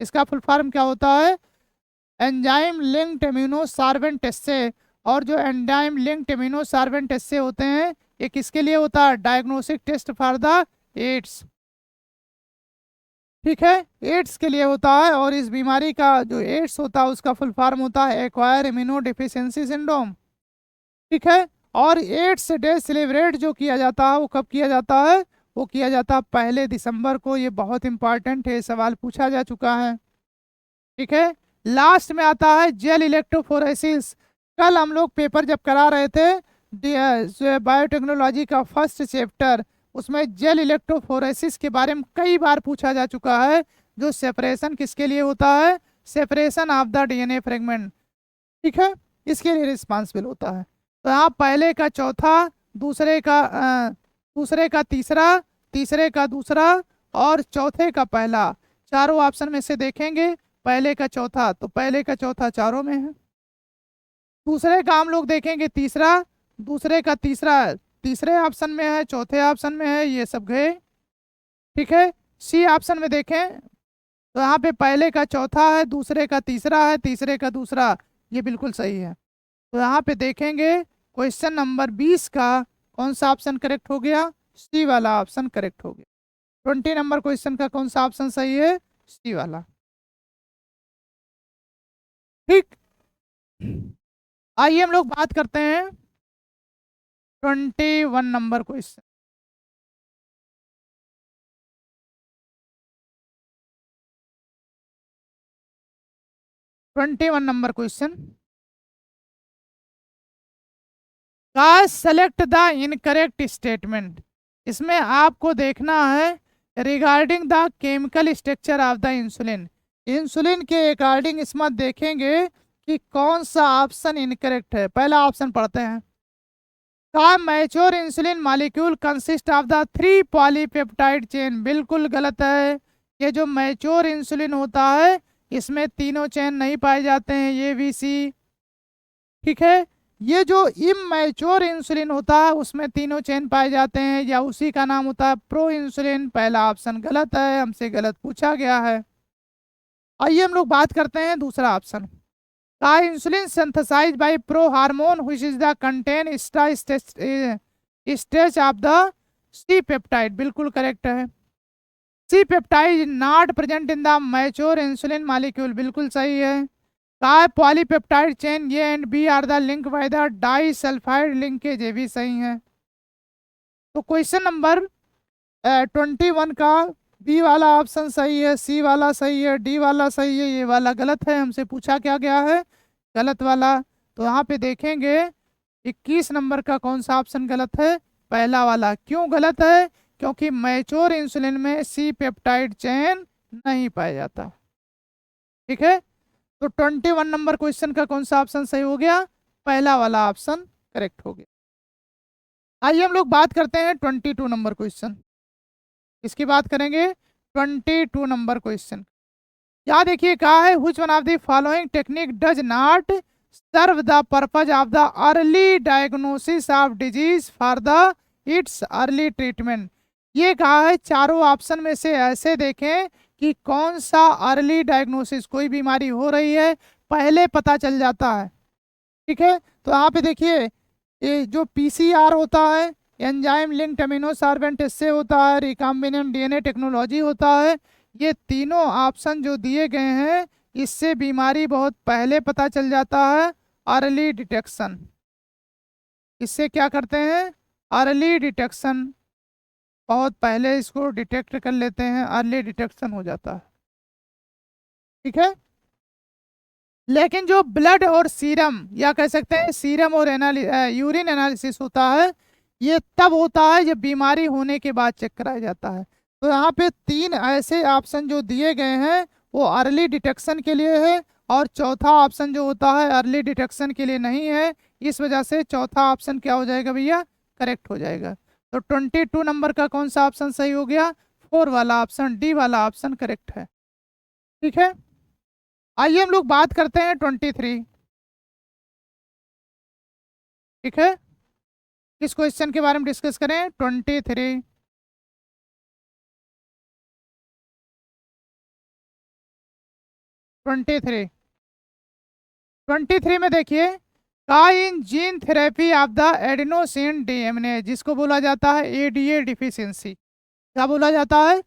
S1: इसका फुल फॉर्म क्या होता है, enzyme linked immuno sorbent assay. और जो enzyme linked immuno sorbent assay होते हैं ये किसके लिए होता है, diagnostic test for the AIDS. ठीक है, एड्स के लिए होता है। और इस बीमारी का जो एड्स होता है उसका फुल फॉर्म होता है एक्वायर इम्यूनो डिफिशियंसी सिंड्रोम। ठीक है, और एड्स डे सेलिब्रेट जो किया जाता है वो कब किया जाता है, वो किया जाता है 1 दिसंबर को। ये बहुत इंपॉर्टेंट है, सवाल पूछा जा चुका है। ठीक है, लास्ट में आता है जेल इलेक्ट्रोफोरेसिस। कल हम लोग पेपर जब करा रहे थे बायोटेक्नोलॉजी का फर्स्ट चैप्टर, उसमें जेल इलेक्ट्रोफोरेसिस के बारे में कई बार पूछा जा चुका है। जो सेपरेशन किसके लिए होता है, separation of the DNA fragment. ठीक है, इसके लिए रिस्पॉन्सिबल होता है। तो यहाँ पहले का चौथा, दूसरे का तीसरा, तीसरे का दूसरा, और चौथे का पहला, चारों ऑप्शन में से देखेंगे पहले का चौथा, तो पहले का चौथा चारों में है। दूसरे का हम लोग देखेंगे तीसरा, दूसरे का तीसरा तीसरे ऑप्शन में है, चौथे ऑप्शन में है, ये सब गए। ठीक है, सी ऑप्शन में देखें तो यहाँ पे पहले का चौथा है, दूसरे का तीसरा है, तीसरे का दूसरा, ये बिल्कुल सही है। तो यहाँ पे देखेंगे क्वेश्चन नंबर 20 का कौन सा ऑप्शन करेक्ट हो गया, सी वाला ऑप्शन करेक्ट हो गया। 20 नंबर क्वेश्चन का कौन सा ऑप्शन सही है, सी वाला। ठीक, आइए हम लोग बात करते हैं 21 number question. Twenty one number question, का सेलेक्ट द इनकरेक्ट स्टेटमेंट। इसमें आपको देखना है regarding the chemical structure of the insulin. Insulin के अकॉर्डिंग इसमें देखेंगे कि कौन सा ऑप्शन इनकरेक्ट है। पहला ऑप्शन पढ़ते हैं, का mature insulin molecule consist of the 3 polypeptide chain, बिल्कुल गलत है। ये जो मैच्योर इंसुलिन होता है इसमें तीनों चेन नहीं पाए जाते हैं, ये भी सी। ठीक है, ये जो इमैच्योर इंसुलिन होता है उसमें तीनों चेन पाए जाते हैं, या उसी का नाम होता है प्रो इंसुलिन। पहला ऑप्शन गलत है, हमसे गलत पूछा गया है। आइए हम लोग बात करते हैं दूसरा ऑप्शन, का insulin synthesised by pro hormone which is the contain stage of the C peptide, बिल्कुल करेक्ट है। C peptide not present in the mature insulin molecule, बिल्कुल सही है। का polypeptide chain A and B are the link by the disulphide linkage, ये भी सही है। तो क्वेश्चन नंबर 21 का बी वाला ऑप्शन सही है, सी वाला सही है, डी वाला सही है, ये वाला गलत है, हमसे पूछा क्या गया है, गलत वाला। तो यहाँ पे देखेंगे 21 नंबर का कौन सा ऑप्शन गलत है? पहला वाला। क्यों गलत है? क्योंकि मैच्योर इंसुलिन में सी पेप्टाइड चेन नहीं पाया जाता। ठीक है, तो 21 नंबर क्वेश्चन का कौन सा ऑप्शन सही हो गया? पहला वाला ऑप्शन करेक्ट हो गया। आइए हम लोग बात करते हैं 22 नंबर क्वेश्चन। इसकी बात करेंगे 22 नंबर क्वेश्चन। यहाँ देखिए कहा है which one of the following technique does not serve the purpose of the early diagnosis of disease for the its early treatment. ये कहा है चारों ऑप्शन में से ऐसे देखें कि कौन सा अर्ली डायग्नोसिस, कोई बीमारी हो रही है पहले पता चल जाता है। ठीक है, तो यहाँ पे देखिए ये जो पीसीआर होता है, एंजाइम लिंक्ड अमीनो सॉर्बेंट, इससे होता है रिकॉम्बिनेंट डीएनए टेक्नोलॉजी होता है। ये तीनों ऑप्शन जो दिए गए हैं इससे बीमारी बहुत पहले पता चल जाता है, अर्ली डिटेक्शन। इससे क्या करते हैं? अर्ली डिटेक्शन, बहुत पहले इसको डिटेक्ट कर लेते हैं, अर्ली डिटेक्शन हो जाता है। ठीक है, लेकिन जो ब्लड और सीरम या कह सकते हैं सीरम और यूरिन एनालिसिस होता है, ये तब होता है जब बीमारी होने के बाद चेक कराया जाता है। तो यहाँ पे तीन ऐसे ऑप्शन जो दिए गए हैं वो अर्ली डिटेक्शन के लिए है, और चौथा ऑप्शन जो होता है अर्ली डिटेक्शन के लिए नहीं है। इस वजह से चौथा ऑप्शन क्या हो जाएगा भैया? करेक्ट हो जाएगा। तो 22 नंबर का कौन सा ऑप्शन सही हो गया? 4 वाला ऑप्शन, डी वाला ऑप्शन करेक्ट है। ठीक है, आइए हम लोग बात करते हैं 23। ठीक है, किस क्वेश्चन के बारे में डिस्कस करें? 23। 23 23 में देखिए का in gene therapy of the adenosine deaminase, जिसको बोला जाता है एडीए डिफिशियंसी। क्या बोला जाता है?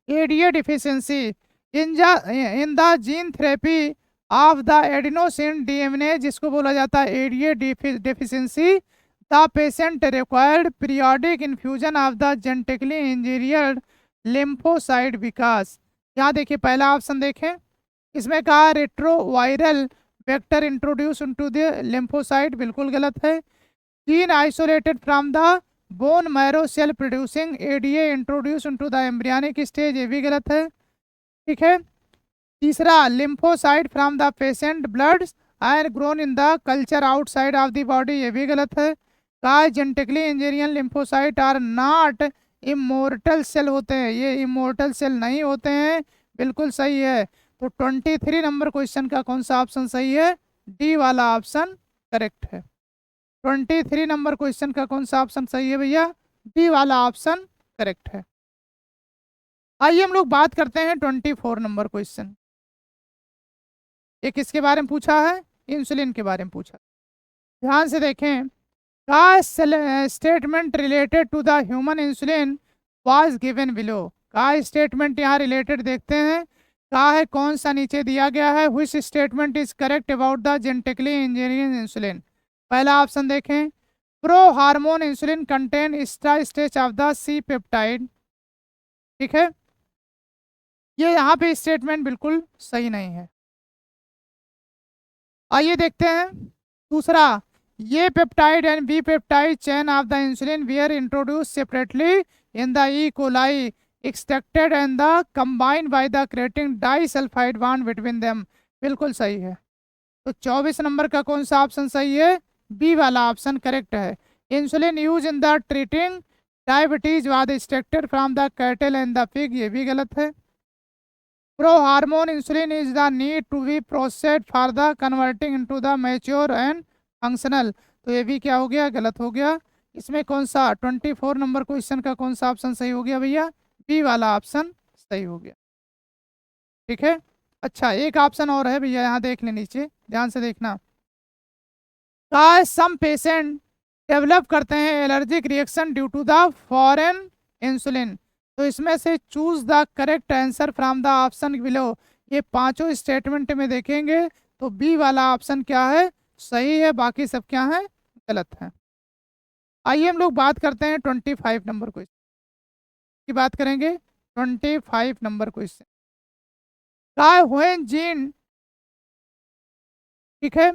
S1: ADA deficiency. In the gene therapy of the adenosine deaminase, जिसको बोला जाता है ADA deficiency, the patient required periodic infusion of the genetically engineered lymphocyte because. यहाँ देखिए पहला ऑप्शन देखें, इसमें कहा retroviral vector introduce into the lymphocyte, बिल्कुल गलत है। Gene isolated from the bone marrow cell producing ADA introduce into the embryonic stage, ये भी गलत है। ठीक है, तीसरा lymphocyte from the patient blood are grown in the culture outside of the body, ये भी गलत है। कहा genetically engineer lymphocyte are not immortal cell होते हैं, ये इमोर्टल सेल नहीं होते हैं, बिल्कुल सही है। तो 23 नंबर क्वेश्चन का कौन सा ऑप्शन सही है? डी वाला ऑप्शन करेक्ट है। 23 नंबर क्वेश्चन का कौन सा ऑप्शन सही है भैया? डी वाला ऑप्शन करेक्ट है। आइए हम लोग बात करते हैं 24 नंबर क्वेश्चन। ये किसके बारे में पूछा है? इंसुलिन के बारे में पूछा। ध्यान से देखें, का statement related to the human insulin was given below. का स्टेटमेंट यहाँ रिलेटेड देखते हैं, कहा है कौन सा नीचे दिया गया है, which statement is correct about the genetically engineered insulin. पहला ऑप्शन देखें, pro hormone insulin contain extra stage of the C peptide. ठीक है, ये यहाँ पे स्टेटमेंट बिल्कुल सही नहीं है। आइए देखते हैं दूसरा, A peptide and B peptide chain of the insulin were introduce separately in the E coli extracted and the combined by the creating disulphide bond between them, बिल्कुल सही है। तो 24 नंबर का कौन सा ऑप्शन सही है? बी वाला ऑप्शन करेक्ट है। Insulin use in the treating diabetes was extracted from the cattle and the pig, ये भी गलत है। Pro hormone insulin is the need to be processed for the converting into the mature and functional, तो ये भी क्या हो गया? गलत हो गया। इसमें कौन सा 24 नंबर क्वेश्चन का कौन सा ऑप्शन सही हो गया भैया? बी वाला ऑप्शन सही हो गया। ठीक है, अच्छा एक ऑप्शन और है भैया, यहाँ देख ले नीचे, ध्यान से देखना। का सम पेशेंट डेवलप करते हैं allergic reaction due to the foreign insulin, तो इसमें से choose the correct answer from the option below. ये पांचों स्टेटमेंट में देखेंगे तो बी वाला ऑप्शन क्या है? सही है, बाकी सब क्या है? गलत है। आइए हम लोग बात करते हैं 25 नंबर क्वेश्चन की बात करेंगे। 25 नंबर क्वेश्चन, काय व्हेन जीन, ठीक है,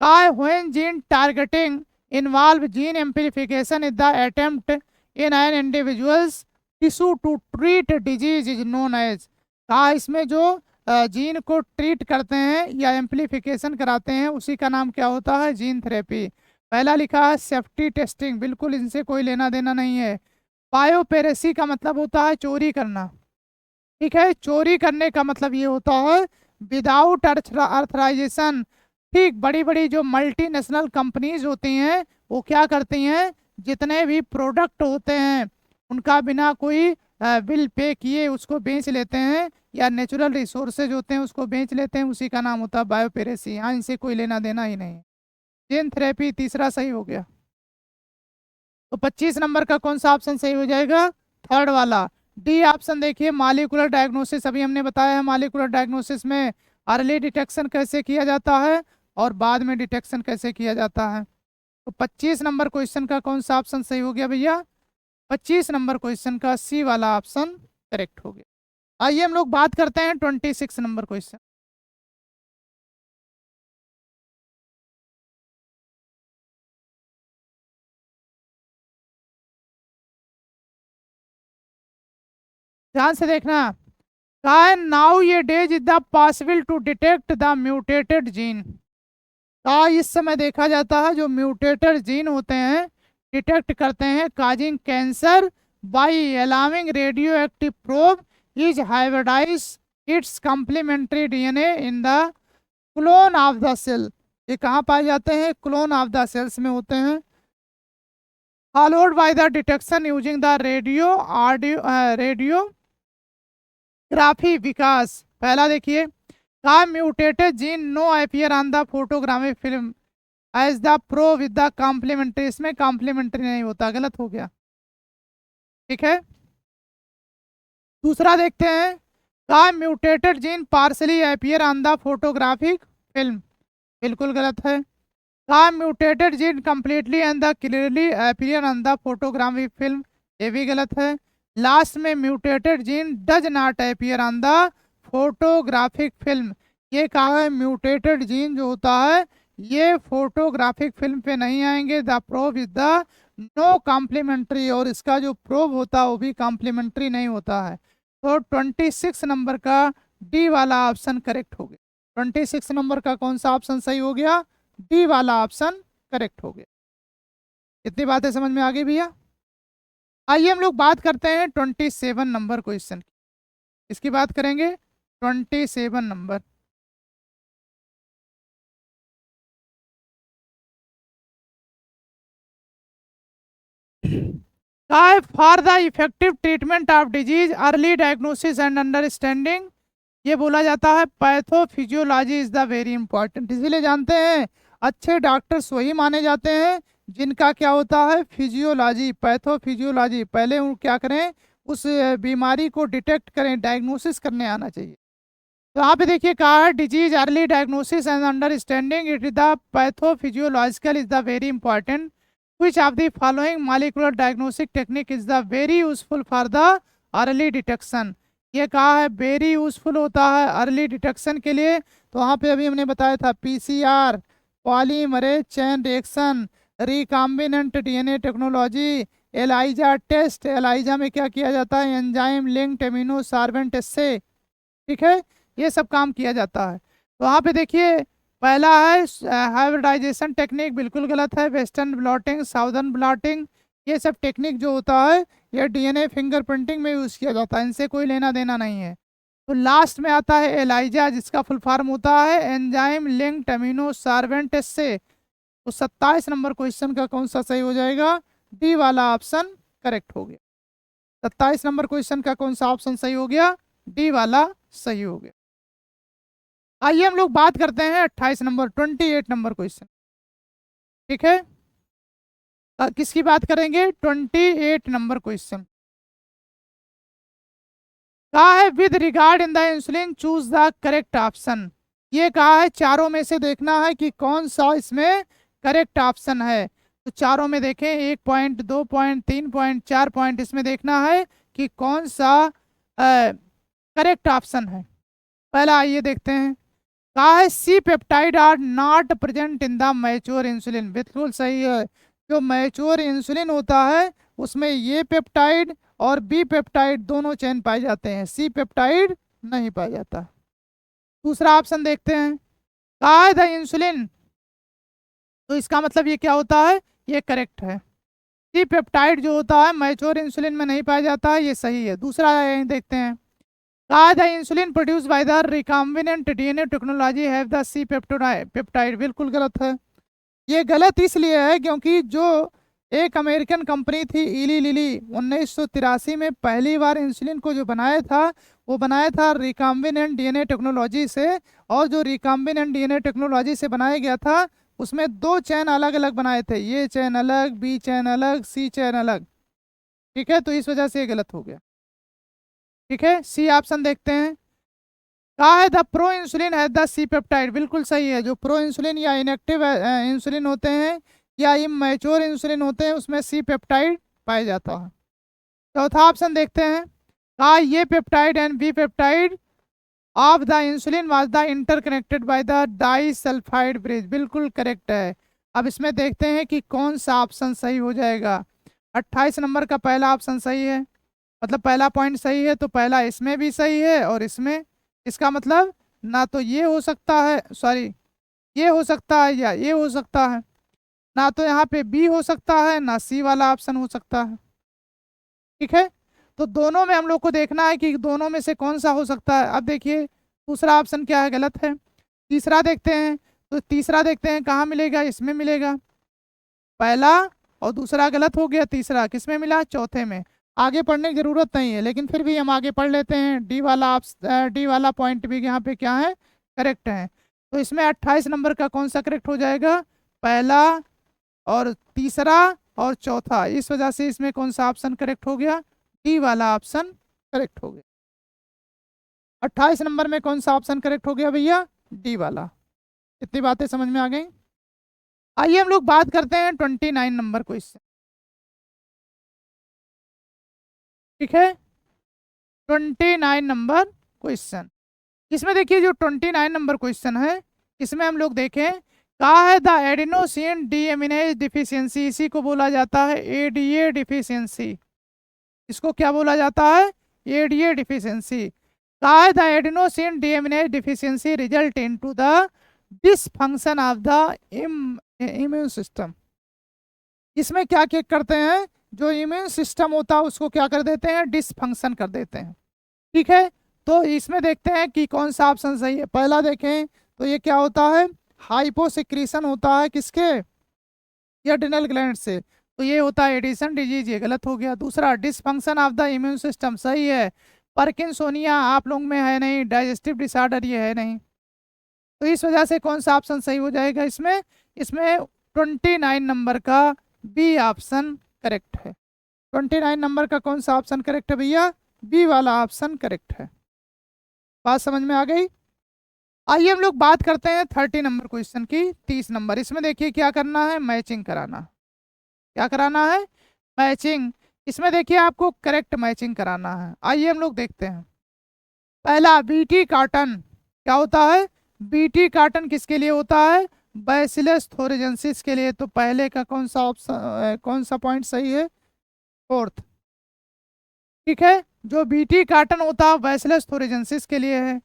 S1: काय when gene targeting involve gene amplification is the attempt in an individuals tissue to treat disease is known as. कहा इसमें जो जीन को ट्रीट करते हैं या एम्प्लीफिकेशन कराते हैं उसी का नाम क्या होता है, जीन थेरेपी। पहला लिखा है सेफ्टी टेस्टिंग, बिल्कुल इनसे कोई लेना देना नहीं है। बायोपेरेसी का मतलब होता है चोरी करना, ठीक है, चोरी करने का मतलब ये होता है विदाउट अर्थराइजेशन। ठीक, बड़ी बड़ी जो मल्टीनेशनल कंपनीज होती हैं वो क्या करती हैं, जितने भी प्रोडक्ट होते हैं उनका बिना कोई बिल पे किए उसको बेच लेते हैं, या नेचुरल रिसोर्सेज होते हैं उसको बेच लेते हैं, उसी का नाम होता है बायोपेरेसी। यहाँ इनसे कोई लेना देना ही नहीं। जीन थेरेपी तीसरा सही हो गया। तो 25 नंबर का कौन सा ऑप्शन सही हो जाएगा, थर्ड वाला डी ऑप्शन। देखिए मालिकुलर डायग्नोसिस, अभी हमने बताया है मालिकुलर डायग्नोसिस में अर्ली डिटेक्शन कैसे किया जाता है और बाद में डिटेक्शन कैसे किया जाता है। तो 25 नंबर क्वेश्चन का कौन सा ऑप्शन सही हो गया भैया, 25 नंबर क्वेश्चन का सी वाला ऑप्शन करेक्ट हो गया। आइए हम लोग बात करते हैं 26 नंबर क्वेश्चन। ध्यान से देखना, कहा है नाउ ये days is the possible to detect the mutated gene. कहा इस समय देखा जाता है जो म्यूटेटेड जीन होते हैं डिटेक्ट करते हैं causing cancer by allowing radioactive probe is hybridise its complementary DNA in the clone of the cell. ये कहाँ पाए जाते हैं, क्लोन ऑफ द सेल्स में होते हैं। Followed by the detection using the radiography because. पहला देखिए, का mutated gene no appear on the photographic film as the pro with the complementary. इसमें कॉम्प्लीमेंट्री नहीं होता, गलत हो गया, ठीक है। दूसरा देखते हैं, का mutated gene partly appear on the photographic film, बिल्कुल गलत है। का mutated gene completely and the clearly appear on the photographic film, ये भी गलत है। लास्ट में mutated gene does not appear on the photographic film. ये कहा है म्यूटेटेड जीन जो होता है ये फोटोग्राफिक फिल्म पे नहीं आएंगे। The probe is the no complementary, और इसका जो प्रोब होता है वो भी कॉम्प्लीमेंट्री नहीं होता है। तो 26 नंबर का डी वाला ऑप्शन करेक्ट हो गया। 26 नंबर का कौन सा ऑप्शन सही हो गया, डी वाला ऑप्शन करेक्ट हो गया। इतनी बातें समझ में आ गई भैया। आइए हम लोग बात करते हैं 27 नंबर क्वेश्चन की। इसकी बात करेंगे 27 number. For the effective treatment of disease early diagnosis and understanding, ये बोला जाता है pathophysiology is the very important. इसीलिए जानते हैं अच्छे डॉक्टर्स वही माने जाते हैं जिनका क्या होता है, फिजियोलॉजी, पैथोफिजियोलॉजी, पहले वो क्या करें, उस बीमारी को डिटेक्ट करें, डायग्नोसिस करने आना चाहिए। तो यहाँ पे देखिए कहा है disease early diagnosis and understanding it is the pathophysiological is the very important. Which of the following molecular diagnostic technique is the very useful for the early detection? ये कहा है वेरी यूजफुल होता है अर्ली डिटेक्शन के लिए। तो वहाँ पे अभी हमने बताया था PCR, polymerase chain reaction, recombinant DNA technology, ELISA test. ELISA में क्या किया जाता है, एंजाइम लिंक्ड एमिनो सार्वेंट से, ठीक है, ये सब काम किया जाता है। तो वहाँ पे देखिए पहला है हाइब्रिडाइजेशन टेक्निक, बिल्कुल गलत है। वेस्टर्न ब्लॉटिंग, साउदर्न ब्लॉटिंग, ये सब टेक्निक जो होता है ये डीएनए फिंगरप्रिंटिंग में यूज़ किया जाता है, इनसे कोई लेना देना नहीं है। तो लास्ट में आता है एलाइजा, जिसका फुल फॉर्म होता है एंजाइम लिंक्ड एमिनो सार्वेंट से। तो 27 नंबर क्वेश्चन का कौन सा सही हो जाएगा, डी वाला ऑप्शन करेक्ट हो गया। 27 नंबर क्वेश्चन का कौन सा ऑप्शन सही हो गया, डी वाला सही हो गया। आइए हम लोग बात करते हैं 28 नंबर 28 नंबर क्वेश्चन, ठीक है। किसकी बात करेंगे, 28 नंबर क्वेश्चन। कहा है with regard in the insulin choose the correct option. ये कहा है चारों में से देखना है कि कौन सा इसमें करेक्ट ऑप्शन है। तो चारों में देखें 1 पॉइंट 2 पॉइंट 3 पॉइंट 4 पॉइंट, इसमें देखना है कि कौन सा करेक्ट ऑप्शन है। पहला आइए देखते हैं, कहा है C peptide are not present in the mature insulin, बिल्कुल सही है। जो मैच्योर इंसुलिन होता है उसमें ये पेप्टाइड और बी पेप्टाइड दोनों चेन पाए जाते हैं, सी पेप्टाइड नहीं पाया जाता। दूसरा ऑप्शन देखते हैं, कहा है द इंसुलिन, तो इसका मतलब ये क्या होता है, ये करेक्ट है। सी पेप्टाइड जो होता है मैच्योर इंसुलिन में नहीं पाया जाता है, ये सही है। दूसरा देखते हैं, कहा the insulin produce by the recombinant DNA technology have the C peptide, बिल्कुल गलत है। ये गलत इसलिए है क्योंकि जो एक अमेरिकन कंपनी थी इली लिली, 1983 में पहली बार इंसुलिन को जो बनाया था वो बनाया था रिकॉम्बिनेंट डीएनए टेक्नोलॉजी से। और जो रिकॉम्बिनेंट डीएनए टेक्नोलॉजी से बनाया गया था उसमें दो चेन अलग अलग बनाए थे, ये चेन अलग, बी चेन अलग, सी चेन अलग। ठीक है, तो इस वजह से ये गलत हो गया। ठीक है, सी ऑप्शन देखते हैं, कहा है द प्रो इंसुलिन है द सी पेप्टाइड, बिल्कुल सही है। जो प्रो इंसुलिन या इनएक्टिव इंसुलिन होते हैं या इमैच्योर इंसुलिन होते हैं उसमें सी पेप्टाइड पाया जाता है। चौथा ऑप्शन देखते हैं, कहा A peptide and B peptide of the insulin was the interconnected by the disulphide bridge, बिल्कुल करेक्ट है। अब इसमें देखते हैं कि कौन सा ऑप्शन सही हो जाएगा। 28 नंबर का पहला ऑप्शन सही है, मतलब पहला पॉइंट सही है, तो पहला इसमें भी सही है और इसमें, इसका मतलब ना तो ये हो सकता है, सॉरी ये हो सकता है या ये हो सकता है, ना तो यहाँ पे बी हो सकता है ना सी वाला ऑप्शन हो सकता है। ठीक है, तो दोनों में हम लोग को देखना है कि दोनों में से कौन सा हो सकता है। अब देखिए दूसरा ऑप्शन क्या है, गलत है। तीसरा देखते हैं, तो तीसरा देखते हैं कहाँ मिलेगा, इसमें मिलेगा। पहला और दूसरा गलत हो गया, तीसरा किस में मिला, चौथे में। आगे पढ़ने की जरूरत नहीं है लेकिन फिर भी हम आगे पढ़ लेते हैं। डी वाला पॉइंट भी यहाँ पे क्या है, करेक्ट है। तो इसमें 28 नंबर का कौन सा करेक्ट हो जाएगा, पहला और तीसरा और चौथा, इस वजह से इसमें कौन सा ऑप्शन करेक्ट हो गया, डी वाला ऑप्शन करेक्ट हो गया। 28 नंबर में कौन सा ऑप्शन करेक्ट हो गया भैया, डी वाला। इतनी बातें समझ में आ गई। आइए हम लोग बात करते हैं 29 नंबर क्वेश्चन। ठीक है, 29 नंबर क्वेश्चन, इसमें देखिए जो 29 नंबर क्वेश्चन है इसमें हम लोग देखें, कहा है द एडिनोसिन डीएमिनेज डिफिशियंसी, इसी को बोला जाता है एडीए डिफिशियंसी। इसको क्या बोला जाता है, एडीए डिफिशियंसी। कहा है the adenosine deaminase deficiency result into the dysfunction of the immune system. इसमें क्या क्या करते हैं, जो इम्यून सिस्टम होता है उसको क्या कर देते हैं, डिसफंक्शन कर देते हैं। ठीक है, तो इसमें देखते हैं कि कौन सा ऑप्शन सही है। पहला देखें तो ये क्या होता है, हाइपोसिक्रीशन होता है किसके, एड्रिनल ग्लैंड से, तो ये होता है एडिशन डिजीज, ये गलत हो गया। दूसरा dysfunction of the immune system सही है, पार्किंसोनिया आप लोग में है नहीं, डाइजेस्टिव डिसऑर्डर ये है नहीं, तो इस वजह से कौन सा ऑप्शन सही हो जाएगा इसमें, इसमें 29 नंबर का बी ऑप्शन करेक्ट है। 29 नंबर का कौन सा ऑप्शन करेक्ट है भैया, बी वाला ऑप्शन करेक्ट है। बात समझ में आ गई। आइए हम लोग बात करते हैं 30 नंबर क्वेश्चन की। 30 नंबर, इसमें देखिए क्या करना है, मैचिंग कराना। क्या कराना है, मैचिंग। इसमें देखिए आपको करेक्ट मैचिंग कराना है। आइए हम लोग देखते हैं। पहला बीटी कार्टन क्या होता है, बीटी कार्टन किसके लिए होता है, बैसिलस थोरेजेंसिस के लिए, तो पहले का कौन सा ऑप्शन कौन सा पॉइंट सही है, फोर्थ। ठीक है, जो बीटी कार्टन होता है बैसिलस थोरेजेंसिस के लिए है।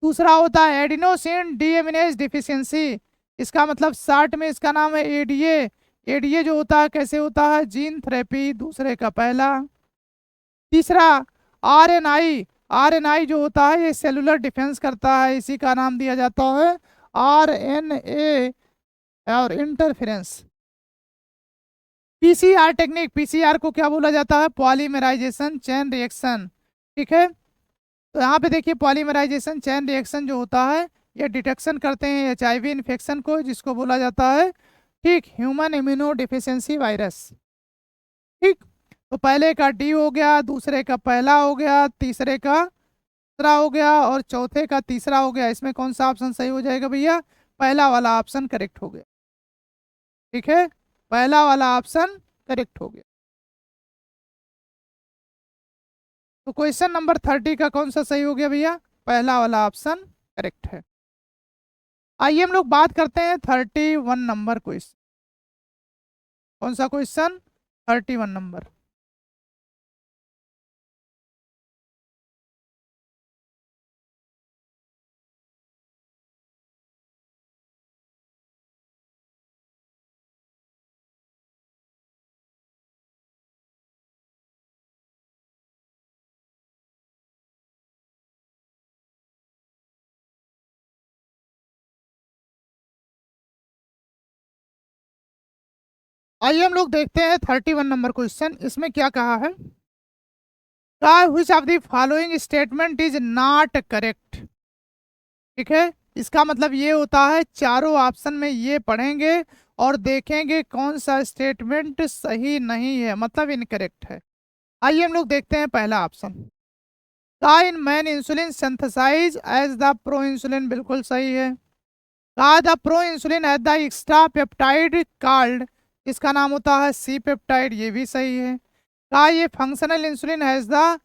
S1: दूसरा होता है एडिनोसिन डीएमिनेज डिफिशियंसी, इसका मतलब शॉर्ट में इसका नाम है एडीए। एडीए जो होता है कैसे होता है, जीन थेरेपी, दूसरे का पहला। तीसरा आरएनआई, आरएनआई जो होता है ये सेलुलर डिफेंस करता है, इसी का नाम दिया जाता है आरएनए और इंटरफेरेंस। पीसीआर टेक्निक, पीसीआर को क्या बोला जाता है, पॉलीमराइजेशन चेन रिएक्शन। ठीक है, तो यहाँ पे देखिए पॉलीमराइजेशन चेन रिएक्शन जो होता है ये डिटेक्शन करते हैं एचआईवी इन्फेक्शन को, जिसको बोला जाता है ठीक ह्यूमन इम्यूनो डिफिशियंसी वायरस। ठीक, तो पहले का डी हो गया, दूसरे का पहला हो गया, तीसरे का दूसरा हो गया और चौथे का तीसरा हो गया। इसमें कौन सा ऑप्शन सही हो जाएगा भैया, पहला वाला ऑप्शन करेक्ट हो गया। ठीक है, पहला वाला ऑप्शन करेक्ट हो गया। तो क्वेश्चन नंबर 30 का कौन सा सही हो गया भैया, पहला वाला ऑप्शन करेक्ट है। आइए हम लोग बात करते हैं 31 नंबर क्वेश्चन। कौन सा क्वेश्चन? 31 नंबर। आइए हम लोग देखते हैं 31 नंबर क्वेश्चन। इसमें क्या कहा है? Which of the following statement is not correct. ठीक है, इसका मतलब ये होता है चारों ऑप्शन में ये पढ़ेंगे और देखेंगे कौन सा स्टेटमेंट सही नहीं है, मतलब इनकरेक्ट है। आइए हम लोग देखते हैं पहला ऑप्शन। का in man insulin synthesise as the pro insulin, बिल्कुल सही है। का the pro insulin as the extra peptide called, इसका नाम होता है सी पेप्टाइड, ये भी सही है। का ये functional insulin has the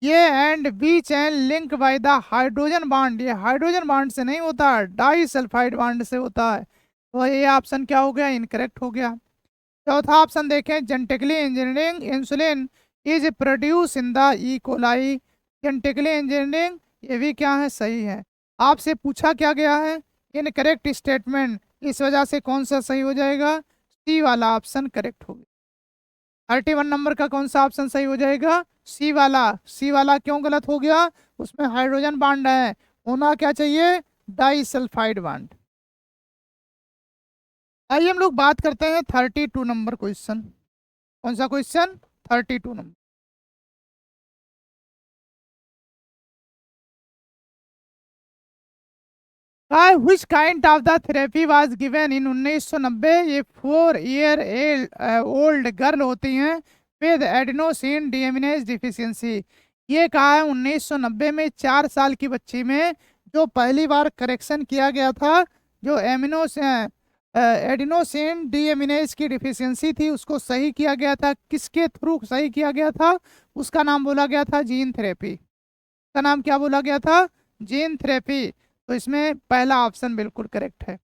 S1: A and B chain link by the hydrogen bond, ये हाइड्रोजन बॉन्ड से नहीं होता है, डाई सल्फाइड बॉन्ड से होता है। तो ये ऑप्शन क्या हो गया? इनकरेक्ट हो गया। चौथा ऑप्शन देखें, genetically engineering insulin is produce in the E coli, genetically engineering, ये भी क्या है? सही है। आपसे पूछा क्या गया है? इनकरेक्ट स्टेटमेंट, इस वजह से कौन सा सही हो जाएगा? सी वाला ऑप्शन करेक्ट हो गया। 31 नंबर का कौन सा ऑप्शन सही हो जाएगा? सी वाला। सी वाला क्यों गलत हो गया? उसमें हाइड्रोजन बॉन्ड है, होना क्या चाहिए? Disulphide bond. आइए हम लोग बात करते हैं 32 नंबर क्वेश्चन। कौन सा question? 32 number. which kind of the therapy was given in 1990, ये 4 year old गर्ल होती हैं विद एडिनोसिन डीएमिनेज डिफिशियंसी। ये कहा है 1990 में 4 साल की बच्ची में जो पहली बार करेक्शन किया गया था, जो एडिनोसिन डीएमिनेज की डिफिशियंसी थी, उसको सही किया गया था। किसके थ्रू सही किया गया था? उसका नाम बोला गया था जीन थेरेपी। का नाम क्या बोला गया था? Gene therapy. तो इसमें पहला ऑप्शन बिल्कुल करेक्ट है।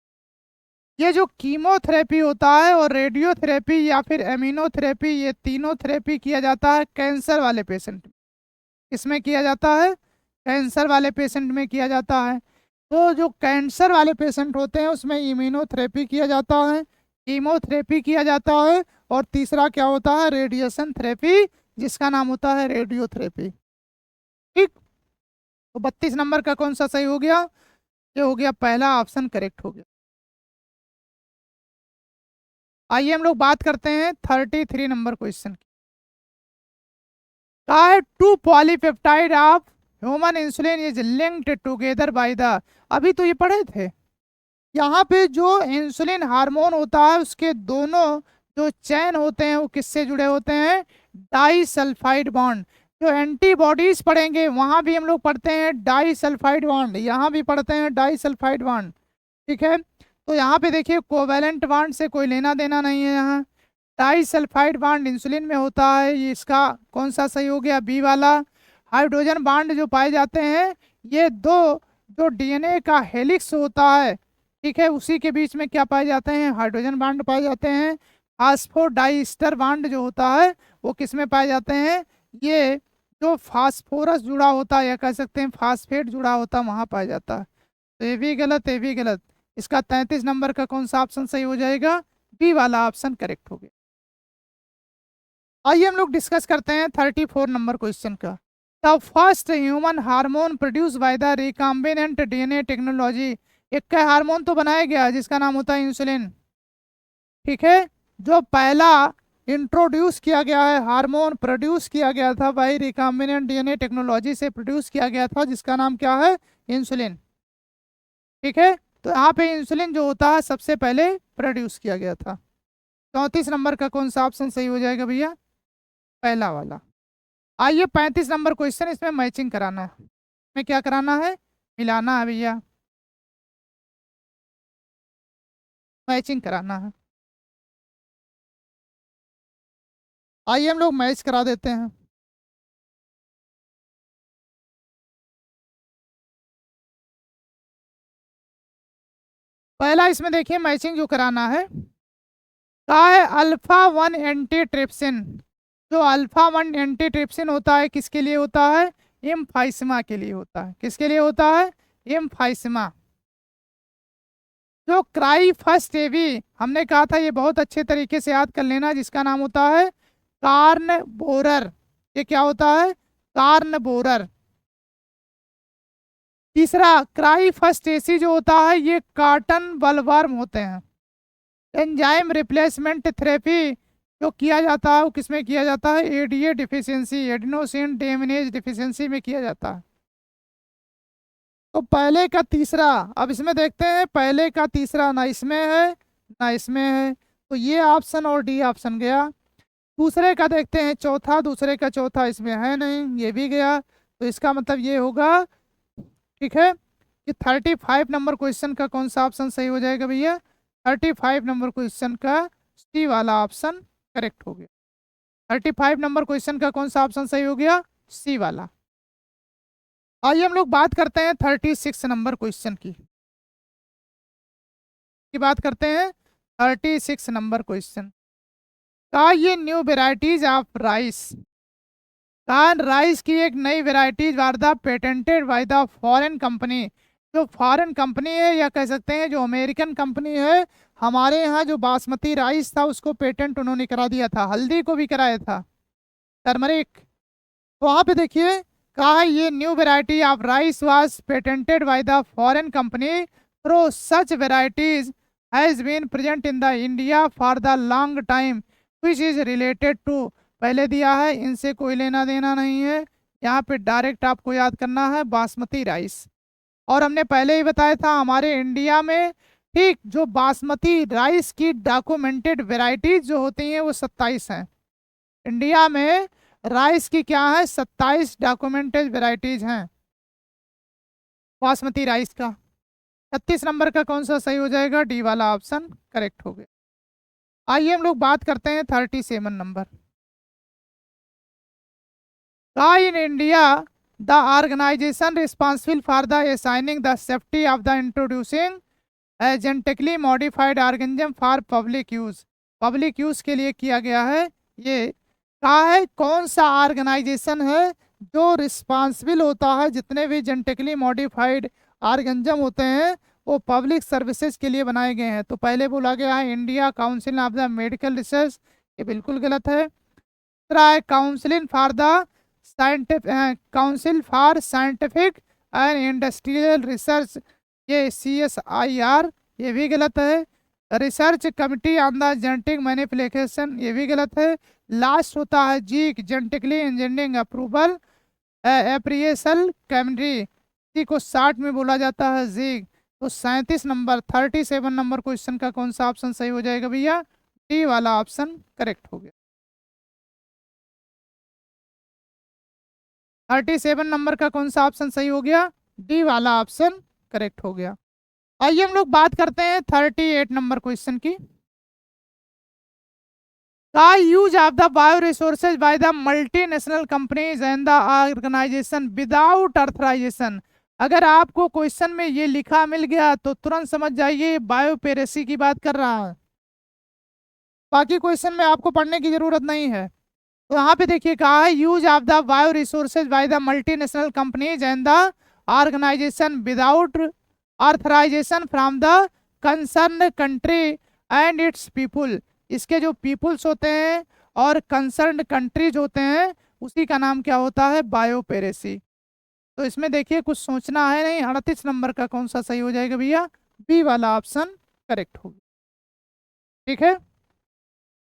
S1: ये जो कीमोथेरेपी होता है और रेडियोथेरेपी या फिर एमिनोथेरेपी, ये तीनों थेरेपी किया जाता है कैंसर वाले पेशेंट में। इसमें किया जाता है कैंसर वाले पेशेंट में किया जाता है। तो जो कैंसर वाले पेशेंट होते हैं उसमें इम्यूनोथेरेपी किया जाता है, कीमोथेरेपी किया जाता है, और तीसरा क्या होता है? रेडिएशन थेरेपी, जिसका नाम होता है रेडियोथेरेपी। ठीक। तो 32 नंबर का कौन सा सही हो गया? ये हो गया पहला ऑप्शन करेक्ट हो गया। आइए हम लोग बात करते हैं 33 नंबर क्वेश्चन की। कहा है two polypeptide of human insulin is linked together by the, अभी तो ये पढ़े थे। यहाँ पे जो इंसुलिन हार्मोन होता है उसके दोनों जो चैन होते हैं वो किससे जुड़े होते हैं? Disulphide bond. जो एंटीबॉडीज पढ़ेंगे वहां भी हम लोग पढ़ते हैं डाई सल्फाइड बॉन्ड, यहाँ भी पढ़ते हैं डाई सल्फाइड बॉन्ड। ठीक है, तो यहाँ पे देखिए कोवेलेंट बॉन्ड से कोई लेना देना नहीं है। यहाँ डाई सल्फाइड बॉन्ड इंसुलिन में होता है, ये इसका कौन सा सही हो गया? बी वाला। हाइड्रोजन बॉन्ड जो पाए जाते हैं ये दो जो डीएनए का हेलिक्स होता है, ठीक है, उसी के बीच में क्या पाए जाते हैं? हाइड्रोजन बॉन्ड पाए जाते हैं। फास्फोडाइस्टर बॉन्ड जो होता है वो किस में पाए जाते हैं? ये जो फास्फोरस जुड़ा होता है या कह सकते हैं फास्फेट जुड़ा होता है वहां पाया जाता है। तो ये भी गलत, ये भी गलत। इसका 33 नंबर का कौन सा ऑप्शन सही हो जाएगा? बी वाला ऑप्शन करेक्ट हो गया। आइए हम लोग डिस्कस करते हैं 34 नंबर क्वेश्चन का। The first human hormone produce by the recombinant DNA technology, एक का हार्मोन तो बनाया गया जिसका नाम होता है इंसुलिन। ठीक है, जो पहला इंट्रोड्यूस किया गया है हार्मोन, प्रोड्यूस किया गया था बाई रिकॉम्बिनेंट डीएनए टेक्नोलॉजी से प्रोड्यूस किया गया था, जिसका नाम क्या है? इंसुलिन। ठीक है, तो यहाँ पे इंसुलिन जो होता है सबसे पहले प्रोड्यूस किया गया था। 34 नंबर का कौन सा ऑप्शन सही हो जाएगा भैया? पहला वाला। आइए 35 नंबर क्वेश्चन, इसमें मैचिंग कराना है। में क्या कराना है? मिलाना है भैया, मैचिंग कराना है। आइए हम लोग मैच करा देते हैं। पहला इसमें देखिए मैचिंग जो कराना है, कहा है अल्फा 1 एंटी ट्रिप्सिन। जो अल्फा 1 एंटी ट्रिप्सिन होता है किसके लिए होता है? एम्फाइसमा के लिए होता है। किसके लिए होता है? एम्फाइसमा। जो क्राई फर्स्ट एवी हमने कहा था, ये बहुत अच्छे तरीके से याद कर लेना, जिसका नाम होता है कार्न बोरर। ये क्या होता है? Corn borer. तीसरा क्राई फर्स्ट एसी जो होता है, ये कार्टन बलवर्म होते हैं। एंजाइम रिप्लेसमेंट थेरेपी जो किया जाता है वो किसमें किया जाता है? एडीए डिफिशियंसी, एडिनोसिन डेमिनेज डिफिशियंसी में किया जाता है। तो पहले का तीसरा, अब इसमें देखते हैं पहले का तीसरा ना इसमें है ना इसमें है, तो ये ऑप्शन और डी ऑप्शन गया। दूसरे का देखते हैं चौथा, दूसरे का चौथा इसमें है नहीं, ये भी गया। तो इसका मतलब ये होगा, ठीक है, कि 35 नंबर क्वेश्चन का कौन सा ऑप्शन सही हो जाएगा भैया? 35 नंबर क्वेश्चन का सी वाला ऑप्शन करेक्ट हो गया। 35 नंबर क्वेश्चन का कौन सा ऑप्शन सही हो गया? सी वाला। आइए हम लोग बात करते हैं 36 नंबर क्वेश्चन की बात करते हैं 36 नंबर क्वेश्चन का। ये new varieties of rice, rice की एक नई varieties are the patented by the foreign company. जो फॉरेन कंपनी है, या कह सकते हैं जो अमेरिकन कंपनी है, हमारे यहाँ जो बासमती राइस था उसको पेटेंट उन्होंने करा दिया था, हल्दी को भी कराया था, टर्मरिक। तो वहाँ पे देखिए कहा है ये new variety of rice was patented by the foreign company through such varieties has been present in the India for the long time which is related to. पहले दिया है, इनसे कोई लेना देना नहीं है, यहाँ पे डायरेक्ट आपको याद करना है बासमती राइस। और हमने पहले ही बताया था हमारे इंडिया में, ठीक, जो बासमती राइस की डॉक्यूमेंटेड वेराइटीज जो होती हैं वो 27 हैं। इंडिया में राइस की क्या है? 27 डॉक्यूमेंटेड वेराइटीज हैं बासमती राइस का। 36 नंबर का कौन सा सही हो जाएगा? डी वाला ऑप्शन करेक्ट हो गया। आइए हम लोग बात करते हैं 37 नंबर का। In India the organisation responsible for the assigning the safety of the introducing genetically modified organism for public use. Public use के लिए किया गया है। ये कहा है कौन सा ऑर्गेनाइजेशन है जो रिस्पॉन्सिबल होता है, जितने भी जेनेटिकली मॉडिफाइड ऑर्गेनिज्म होते हैं वो पब्लिक सर्विसेज के लिए बनाए गए हैं। तो पहले बोला गया है India council of the medical research, ये बिल्कुल गलत है। दूसरा है council for the council for scientific and industrial research, ये CSIR, ये भी गलत है। Research committee on the genetic manipulation, ये भी गलत है। लास्ट होता है जीक, जेनेटिकली इंजीनियरिंग अप्रूवल एप्रिएशन कमिटी, इसी को 60 में बोला जाता है जीक। तो 37 नंबर 37 नंबर क्वेश्चन का कौन सा ऑप्शन सही हो जाएगा भैया? डी वाला ऑप्शन करेक्ट हो गया। 37 नंबर का कौन सा ऑप्शन सही हो गया? डी वाला ऑप्शन करेक्ट हो गया। आइए हम लोग बात करते हैं 38 नंबर क्वेश्चन की का। Use of the bio resources by the multinational companies and the organisation without authorisation. अगर आपको क्वेश्चन में ये लिखा मिल गया तो तुरंत समझ जाइए बायोपेरेसी की बात कर रहा है, बाकी क्वेश्चन में आपको पढ़ने की जरूरत नहीं है। तो यहाँ पे देखिए कहा है use of the bio resources by the multinational companies and the organisation without authorisation from the concern country and its people. इसके जो पीपुल्स होते हैं और कंसर्न कंट्रीज होते हैं उसी का नाम क्या होता है? बायोपेरेसी। तो इसमें देखिए कुछ सोचना है नहीं। 38 नंबर का कौन सा सही हो जाएगा भैया? बी वाला ऑप्शन करेक्ट होगा। ठीक है,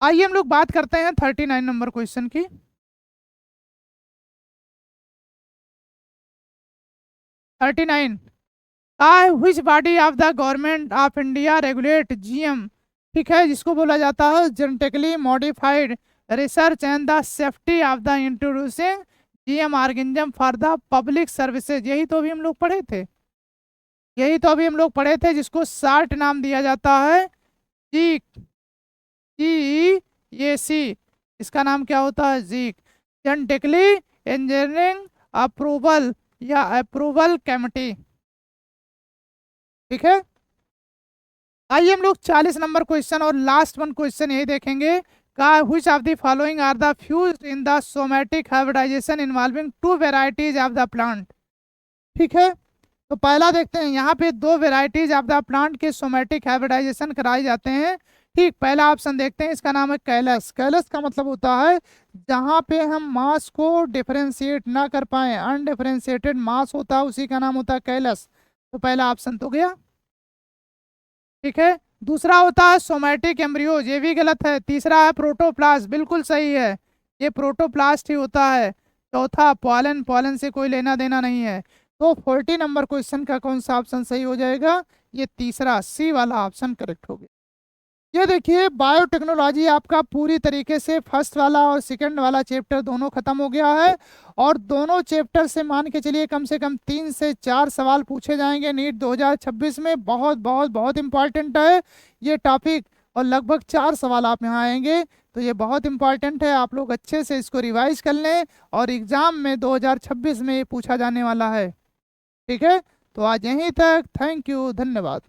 S1: आइए हम लोग बात करते हैं 39 नंबर क्वेश्चन की। 39 which body of the government of India regulate GM, ठीक है, जिसको बोला जाता है genetically modified research and the safety of the introducing GM organism for the public services. यही तो अभी हम लोग पढ़े थे, यही तो अभी हम लोग पढ़े थे, जिसको शार्ट नाम दिया जाता है जीक, GEAC। इसका नाम क्या होता है? जीक, जेनेटिकली इंजीनियरिंग अप्रूवल या अप्रूवल कमेटी। ठीक है, आइए हम लोग 40 नंबर क्वेश्चन और लास्ट वन क्वेश्चन यही देखेंगे का which of the following are the fused in the somatic hybridisation involving two varieties of the plant. ठीक है, तो पहला देखते हैं, यहाँ पे दो वेराइटीज ऑफ द प्लांट के सोमैटिक हाइब्रिडाइजेशन कराए जाते हैं। ठीक, पहला ऑप्शन देखते हैं, इसका नाम है कैलस। कैलस का मतलब होता है जहाँ पे हम मास को डिफरेंशिएट ना कर पाए, अनडिफरेंशिएटेड मास होता है, उसी का नाम होता है कैलस। तो पहला ऑप्शन तो गया। ठीक है, दूसरा होता है सोमैटिक एम्ब्रियोज, ये भी गलत है। तीसरा है प्रोटोप्लास्ट, बिल्कुल सही है, ये प्रोटोप्लास्ट ही होता है। चौथा पॉलन, पॉलन से कोई लेना देना नहीं है। तो 40 नंबर क्वेश्चन का कौन सा ऑप्शन सही हो जाएगा? ये तीसरा सी वाला ऑप्शन करेक्ट हो गया। ये देखिए बायोटेक्नोलॉजी आपका पूरी तरीके से फर्स्ट वाला और सेकंड वाला चैप्टर दोनों खत्म हो गया है, और दोनों चैप्टर से मान के चलिए कम से कम 3 से 4 सवाल पूछे जाएंगे नीट 2026 में। बहुत बहुत बहुत इंपॉर्टेंट है ये टॉपिक, और लगभग 4 सवाल आप यहाँ आएंगे, तो ये बहुत इंपॉर्टेंट है। आप लोग अच्छे से इसको रिवाइज कर लें, और एग्जाम में 2026 में ये पूछा जाने वाला है। ठीक है, तो आज यहीं तक। थैंक यू, धन्यवाद।